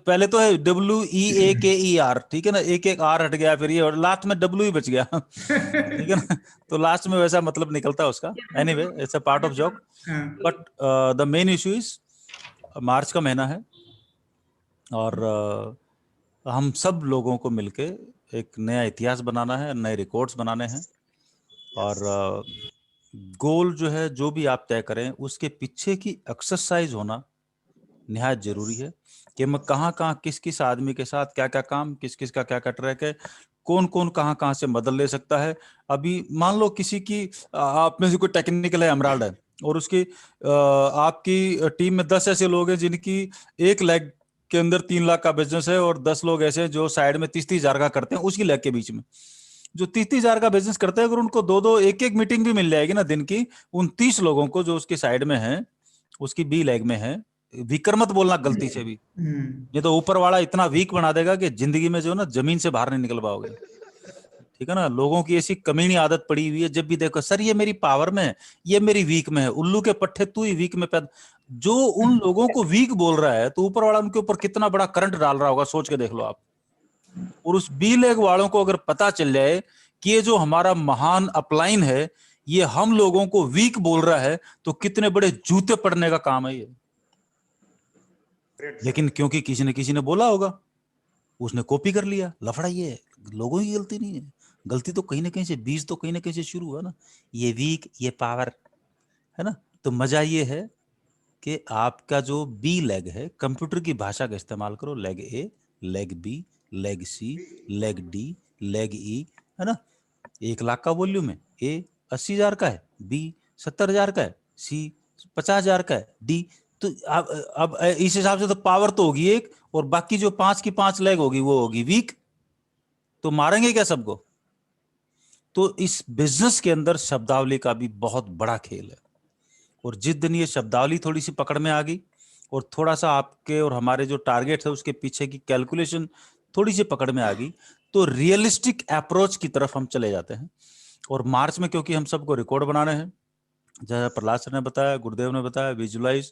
पहले तो है WEAKER, ठीक है ना, एक एक आर हट गया फिर ये, और लास्ट में W ही बच गया। ठीक है ना, तो लास्ट में वैसा मतलब निकलता है उसका। Anyway, it's a part of joke. हाँ, but the main issue is March का महीना है, और हम सब लोगों को मिलके एक नया इतिहास बनाना है, नए रिकॉर्ड्स बनाने हैं। और गोल जो है, जो भी आप तय करें, उसके पीछे की एक्सरसाइज होना निहायत जरूरी है कि मैं कहाँ कहाँ किस किस आदमी के साथ क्या क्या काम, किस किस का क्या क्या ट्रैक है, कौन कौन कहाँ कहाँ से मदद ले सकता है। अभी मान लो किसी की, आप में से कोई टेक्निकल है, एमराल्ड है, और उसकी आपकी टीम में 10 ऐसे लोग हैं जिनकी एक लेग के अंदर 3 लाख का बिजनेस है, और 10 लोग ऐसे हैं जो साइड में 30-30 हजार का करते हैं। उसकी लेग के बीच में जो 30-30 हजार का बिजनेस करते हैं, अगर उनको दो दो एक एक मीटिंग भी मिल जाएगी ना दिन की, उन 30 लोगों को जो उसके साइड में है, उसकी बी लेग में है, वीकर मत बोलना गलती से भी, ये तो ऊपर वाला इतना वीक बना देगा कि जिंदगी में जो ना जमीन से बाहर नहीं निकल पाओगे। ठीक है ना, लोगों की ऐसी कमीनी आदत पड़ी हुई है, जब भी देखो सर ये मेरी पावर में है, ये मेरी वीक में है, उल्लू के पट्टे तू ही वीक में पैदा। जो उन लोगों को वीक बोल रहा है, तो ऊपर वाला उनके ऊपर कितना बड़ा करंट डाल रहा होगा, सोच के देख लो आप। और उस बी लेग वालों को अगर पता चल जाए कि ये जो हमारा महान अपलाइन है, ये हम लोगों को वीक बोल रहा है, तो कितने बड़े जूते पड़ने का काम है ये। लेकिन क्योंकि किसी ने बोला होगा, उसने कॉपी कर लिया, लफड़ा ये है। लोगों की गलती नहीं है, गलती तो कहीं ना कहीं से, बीज तो कहीं ना कहीं से शुरू हुआ ना, ये वीक ये पावर, है ना। तो मजा ये है कि आपका जो बी लेग है, कंप्यूटर की भाषा का इस्तेमाल करो, लेग ए, लेग बी, लेग सी, लेग डी, लेग ई, है ना। 1 लाख का वॉल्यूम है, ए 80 हजार का है, बी 70 हजार का है, सी 50 हजार का है, डी। तो अब इस हिसाब से तो पावर तो होगी एक, और बाकी जो 5 की 5 लेग होगी वो होगी वीक। तो मारेंगे क्या सबको? तो इस बिजनेस के अंदर शब्दावली का भी बहुत बड़ा खेल है, और जिस दिन ये शब्दावली थोड़ी सी पकड़ में आ गई, और थोड़ा सा आपके और हमारे जो टारगेट है उसके पीछे की कैलकुलेशन थोड़ी सी पकड़ में आ गई, तो रियलिस्टिक अप्रोच की तरफ हम चले जाते हैं। और मार्च में क्योंकि हम सबको रिकॉर्ड बनाने हैं, जैसा प्रहलाद सर ने बताया, गुरुदेव ने बताया, विजुलाइज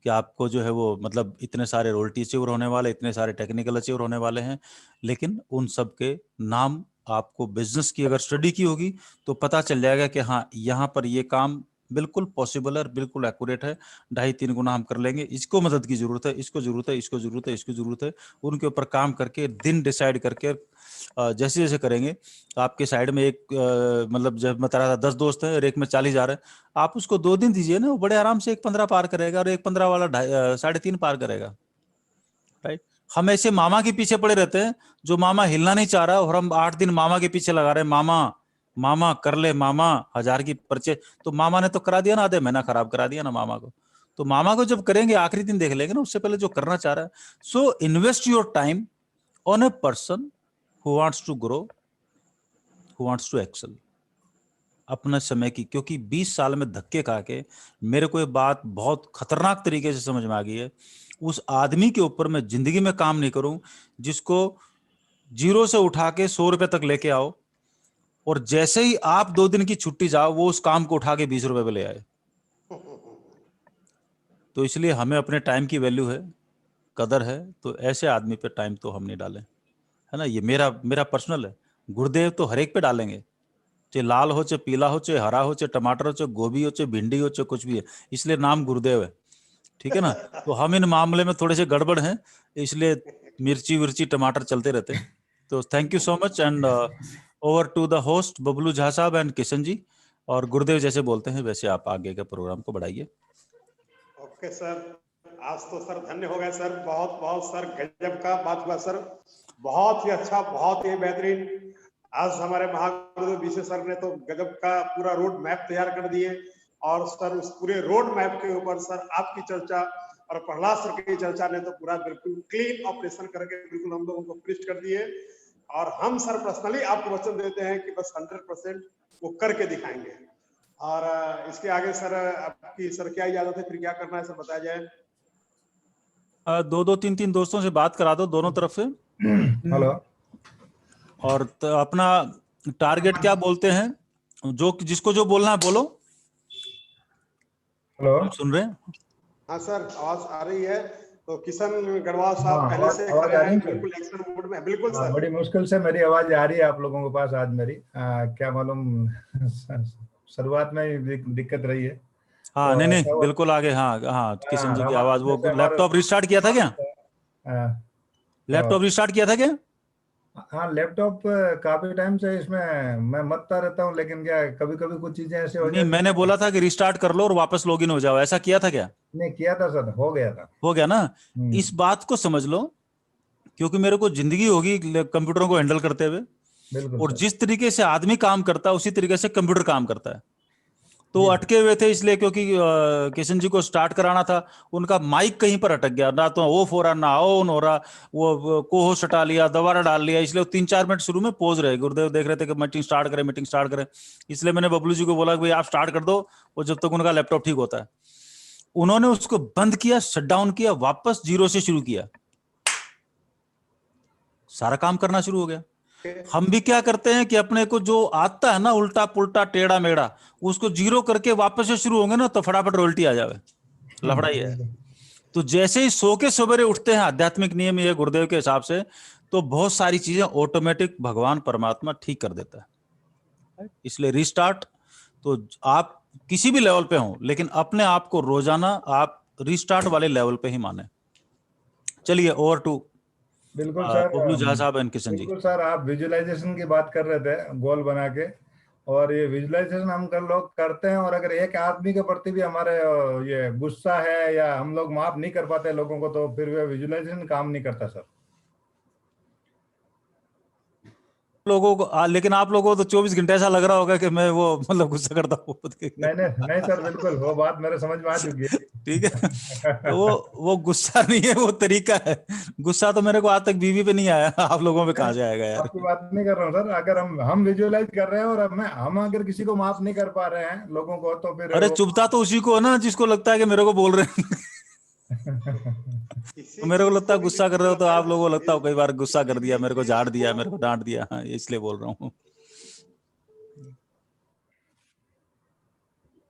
कि आपको जो है वो, मतलब इतने सारे रोयल्टी अचीवर होने वाले, इतने सारे टेक्निकल अचीवर होने वाले हैं, लेकिन उन सब के नाम आपको बिजनेस की अगर स्टडी की होगी तो पता चल जाएगा कि हाँ, यहाँ पर ये काम बिल्कुल पॉसिबल है, बिल्कुल एक्यूरेट है, 2.5-3 गुना हम कर लेंगे, इसको मदद की जरूरत है, इसको जरूरत है, इसको जरूरत है, इसको जरूरत है। उनके ऊपर काम करके दिन डिसाइड करके जैसे जैसे करेंगे। आपके साइड में एक मतलब जब बता रहा था 10 दोस्त है और एक में 40 जा रहे हैं, आप उसको 2 दिन दीजिए ना, वो बड़े आराम से एक 15 पार करेगा, और एक 15 वाला 3.5 पार करेगा। राइट। हम ऐसे मामा के पीछे पड़े रहते हैं, जो मामा हिलना नहीं चाह रहा, और हम 8 दिन मामा के पीछे लगा रहे हैं, मामा मामा कर ले, मामा 1000 की पर्चे। तो मामा ने तो करा दिया ना, आधे महीना खराब करा दिया ना मामा को। तो मामा को जब करेंगे आखिरी दिन देख लेंगे ना, उससे पहले जो करना चाह रहा है। So invest your time on a person who wants to grow, who wants to excel, अपने समय की। क्योंकि 20 साल में धक्के खा के मेरे को ये बात बहुत खतरनाक तरीके से समझ में आ गई है, उस आदमी के ऊपर मैं जिंदगी में काम नहीं करूं जिसको 0 से उठा के 100 रुपए तक लेके आओ, और जैसे ही आप 2 दिन की छुट्टी जाओ, वो उस काम को उठा के 20 रुपए पे ले आए। तो इसलिए हमें अपने टाइम की वैल्यू है, कदर है, तो ऐसे आदमी पे टाइम तो हम नहीं डालें, है ना। ये मेरा पर्सनल है, गुरुदेव तो हर एक पे डालेंगे, चाहे लाल हो, चाहे पीला हो, चाहे हरा हो, चाहे टमाटर हो, चाहे गोभी हो, चाहे भिंडी हो, चाहे कुछ भी है, इसलिए नाम गुरुदेव है। ठीक है ना। तो हम इन मामले में थोड़े से गड़बड़ हैं, इसलिए मिर्ची विर्ची टमाटर चलते रहते हैं। तो thank you so much and over to the host Bablu Jha साहब एंड किशन जी। और गुरुदेव जैसे बोलते हैं वैसे आप आगे के प्रोग्राम को बढ़ाइए। ओके सर, आज तो सर धन्य हो गए सर, बहुत बहुत सर गजब का बात हुआ सर, बहुत ही अच्छा, बहुत ही बेहतरीन। आज हमारे महागुरुदेव बीसे सर ने तो गजब का पूरा रोड मैप तैयार कर दिए, और सर उस पूरे रोड मैप के ऊपर सर आपकी चर्चा और प्रहलाद सर की चर्चा ने तो पूरा बिल्कुल क्लीन ऑपरेशन करके बिल्कुल हम लोगों को फिनिश कर दिए। और हम सर पर्सनली आपको वचन देते हैं कि बस 100% वो करके दिखाएंगे। और इसके आगे सर आपकी सर क्या इजाजत है, फिर क्या करना है सर बताया जाए। 2-2 3-3 दोस्तों से बात करा दो दोनों तरफ से। हेलो। और अपना टारगेट क्या बोलते हैं, जो जिसको जो बोलना है बोलो। हेलो, सुन रहे हैं? हाँ सर, आवाज आ रही है। तो किशन गढ़वाल साहब हाँ, पहले से आवाज आ रही है? बिल्कुल एक्शन मोड में। बिल्कुल सर। बड़ी मुश्किल से मेरी आवाज आ रही है आप लोगों के पास आज मेरी, क्या मालूम शुरुआत में दिक्कत रही है। हाँ, तो नहीं बिल्कुल आगे। हाँ किशन जी की आवाज, वो लैपटॉप रिस्टार्ट किया था क्या? लैपटॉप रिस्टार्ट किया था क्या? हाँ, लैपटॉप काफी टाइम से इसमें मैं मत्ता रहता हूँ, लेकिन क्या कभी कभी कुछ चीजें ऐसे हो नहीं, मैंने बोला था कि रिस्टार्ट कर लो और वापस लॉगिन हो जाओ, ऐसा किया था क्या? नहीं किया था सर, हो गया था। हो गया ना। इस बात को समझ लो, क्योंकि मेरे को जिंदगी होगी कंप्यूटरों को हैंडल करते हुए, बिल्कुल। और जिस तरीके से आदमी काम करता है उसी तरीके से कंप्यूटर काम करता है। तो अटके हुए थे इसलिए क्योंकि किशन जी को स्टार्ट कराना था, उनका माइक कहीं पर अटक गया, ना तो ऑफ हो रहा ना ऑन हो रहा, वो कोहोस्ट हटा लिया, दोबारा डाल लिया, इसलिए 3-4 मिनट शुरू में पोज रहे। गुरुदेव देख रहे थे कि मीटिंग स्टार्ट करें, इसलिए मैंने बबलू जी को बोला कि भाई आप स्टार्ट कर दो, और जब तक उनका लैपटॉप ठीक होता है। उन्होंने उसको बंद किया, शट डाउन किया, वापस 0 से शुरू किया, सारा काम करना शुरू हो गया। हम भी क्या करते हैं कि अपने को जो आता है ना उल्टा पुल्टा टेढ़ा मेढ़ा, उसको 0 करके वापस से शुरू होंगे ना तो फटाफट रोल्टी आ जावे, लफड़ा ही है। तो जैसे ही सो के सवेरे उठते हैं, आध्यात्मिक नियम ये गुरुदेव के हिसाब से, तो बहुत सारी चीजें ऑटोमेटिक भगवान परमात्मा ठीक कर देता है। इसलिए रिस्टार्ट, तो आप किसी भी लेवल पे हो, लेकिन अपने आप को रोजाना आप रिस्टार्ट वाले लेवल पे ही माने। चलिए ओवर टू बिल्कुल सर, बबलू झा साहब एंड किशन जी। बिल्कुल सर, आप विजुअलाइजेशन की बात कर रहे थे गोल बना के, और ये विजुअलाइजेशन हम लोग करते हैं, और अगर एक आदमी के प्रति भी हमारे ये गुस्सा है या हम लोग माफ नहीं कर पाते लोगों को, तो फिर वह विजुअलाइजेशन काम नहीं करता सर। लोगों को लेकिन आप लोगों को तो 24 घंटे ऐसा लग रहा होगा कि मैं वो मतलब गुस्सा करता हूँ। नहीं सर, बिल्कुल वो बात मेरे समझ में आ चुकी है। ठीक है। तो वो गुस्सा नहीं है, वो तरीका है। गुस्सा तो मेरे को आज तक बीवी पे नहीं आया, आप लोगों पे कहाँ से आएगा यार। आपकी बात नहीं कर रहा हूँ सर, अगर हम विजुअलाइज कर रहे हैं और हम अगर किसी को माफ नहीं कर पा रहे हैं लोगों को, तो फिर अरे चुभता तो उसी को है ना जिसको लगता है कि मेरे को बोल रहे हैं। तो मेरे को लगता है गुस्सा कर रहे हो, तो आप लोगों को लगता हो कई बार गुस्सा कर दिया, मेरे को झाड़ दिया, मेरे को डांट दिया, हाँ इसलिए बोल रहा हूँ।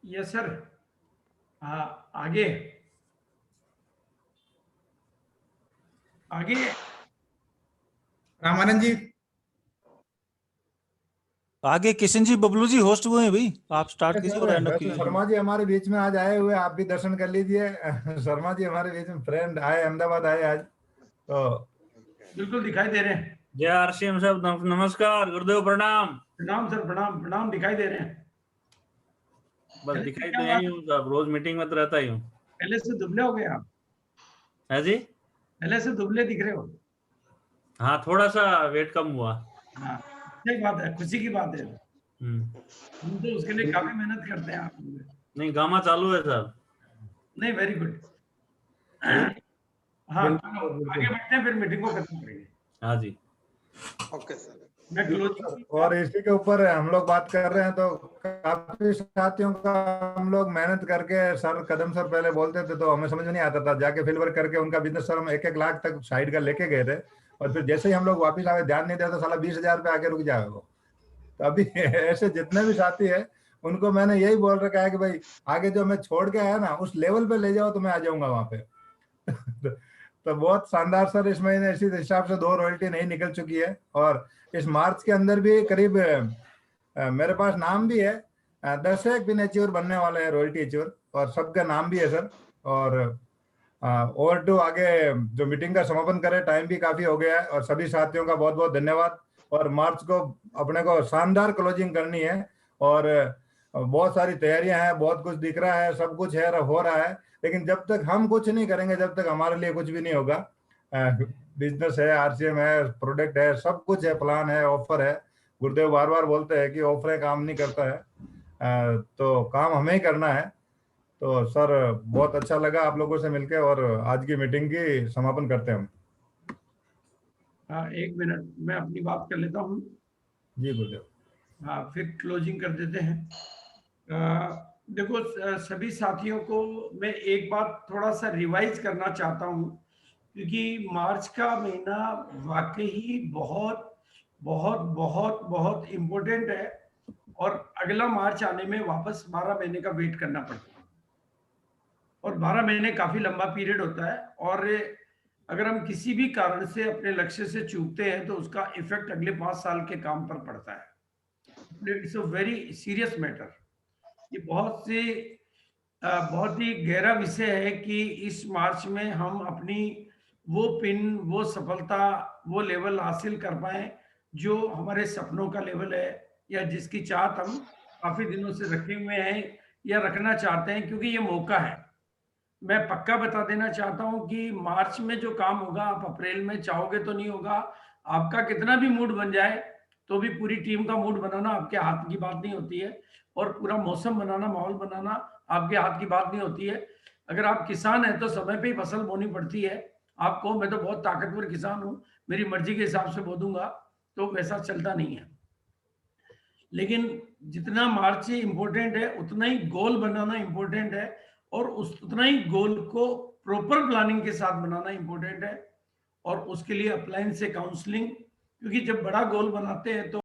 Yes sir. आगे रामानंद जी, आगे किशन जी बबलू जी होस्ट हुए हैं भाई, आप स्टार्ट कीजिए और एंड अप कीजिए। शर्मा जी हमारे बीच में आज आए हुए, आप भी दर्शन कर लीजिए। शर्मा जी हमारे बीच में फ्रेंड आए, अहमदाबाद आए आज, तो बिल्कुल दिखाई दे रहे हैं। जय आरसीएम साहब, नमस्कार, गुरुदेव प्रणाम। प्रणाम सर, प्रणाम प्रणाम, दिखाई दे रहे हैं। बस दिखाई तो नहीं हूँ साहब, रोज मीटिंग में तो रहता ही हूँ। पहले से दुबले हो गए आप? है जी, पहले से दुबले दिख रहे हो। हाँ थोड़ा सा वेट कम हुआ। हाँ, सही बात है, खुशी की बात है। हम तो उसके लिए काफी मेहनत करते हैं आप लोग। नहीं गामा चालू है साहब। नहीं, वेरी गुड। हाँ, आगे बढ़ते हैं, फिर मीटिंग को खत्म करेंगे। हाँ जी, ओके सर। और इसी के ऊपर हम लोग बात कर रहे हैं, तो काफी साथियों का हम लोग मेहनत करके, सर कदम सर पहले बोलते थे तो हमें समझ नहीं आता था, जाके फील्ड वर्क करके उनका बिजनेस सर हम 1-1 लाख तक साइड का लेके गए थे, और फिर जैसे ही हम लोग वापिस आए, ध्यान नहीं दिया तो साला 20,000 पे आके रुक जाए वो। तो अभी ऐसे जितने भी साथी है उनको मैंने यही बोल रखा है कि भाई आगे जो मैं छोड़ के आया ना उस लेवल पे ले जाओ तो मैं आ जाऊंगा वहां पे। तो बहुत शानदार सर, इस महीने इसी हिसाब से 2 रॉयल्टी नहीं निकल चुकी है, और इस मार्च के अंदर भी करीब मेरे पास नाम भी है, 10 से 1 बिनेच्योर बनने वाले हैं, रॉयल्टी एच्योर, और सबका नाम भी है सर। और ओवर टू आगे जो मीटिंग का समापन करें, टाइम भी काफी हो गया है, और सभी साथियों का बहुत बहुत धन्यवाद। और मार्च को अपने को शानदार क्लोजिंग करनी है, और बहुत सारी तैयारियां हैं, बहुत कुछ दिख रहा है, सब कुछ है, हो रहा है, लेकिन जब तक हम कुछ नहीं करेंगे, जब तक हमारे लिए कुछ भी नहीं होगा। बिजनेस है, आरसीएम है, प्रोडक्ट है, सब कुछ है, प्लान है, ऑफर है। गुरुदेव बार बार बोलते हैं कि ऑफरें काम नहीं करता है, तो काम हमें ही करना है। तो सर बहुत अच्छा लगा आप लोगों से मिलके, और आज की मीटिंग की समापन करते हैं हम। 1 मिनट मैं अपनी बात कर लेता हूँ। जी गुरुदेव। हाँ, फिर क्लोजिंग कर देते हैं। देखो सभी साथियों को मैं एक बात थोड़ा सा रिवाइज करना चाहता हूँ, क्योंकि मार्च का महीना वाकई ही बहुत बहुत बहुत बहुत इम्पोर्टेंट है, और अगला मार्च आने में वापस 12 महीने का वेट करना पड़ता है, और 12 महीने काफी लंबा पीरियड होता है, और अगर हम किसी भी कारण से अपने लक्ष्य से चूकते हैं तो उसका इफेक्ट अगले 5 साल के काम पर पड़ता है। It's a very serious matter. ये बहुत ही गहरा विषय है कि इस मार्च में हम अपनी वो पिन, वो सफलता, वो लेवल हासिल कर पाए जो हमारे सपनों का लेवल है, या जिसकी चाहत हम काफी दिनों से रखे हुए हैं या रखना चाहते हैं, क्योंकि ये मौका है। मैं पक्का बता देना चाहता हूं कि मार्च में जो काम होगा आप अप्रैल में चाहोगे तो नहीं होगा। आपका कितना भी मूड बन जाए तो भी पूरी टीम का मूड बनाना आपके हाथ की बात नहीं होती है, और पूरा मौसम बनाना, माहौल बनाना आपके हाथ की बात नहीं होती है। अगर आप किसान हैं तो समय पे ही फसल बोनी पड़ती है। आपको, मैं तो बहुत ताकतवर किसान हूं, मेरी मर्जी के हिसाब से बो दूंगा, तो वैसा चलता नहीं है। लेकिन जितना मार्च इंपॉर्टेंट है उतना ही गोल बनाना इंपॉर्टेंट है, और उतना ही गोल को प्रॉपर प्लानिंग के साथ बनाना इंपॉर्टेंट है, और उसके लिए अपलाइन से काउंसलिंग, क्योंकि जब बड़ा गोल बनाते हैं तो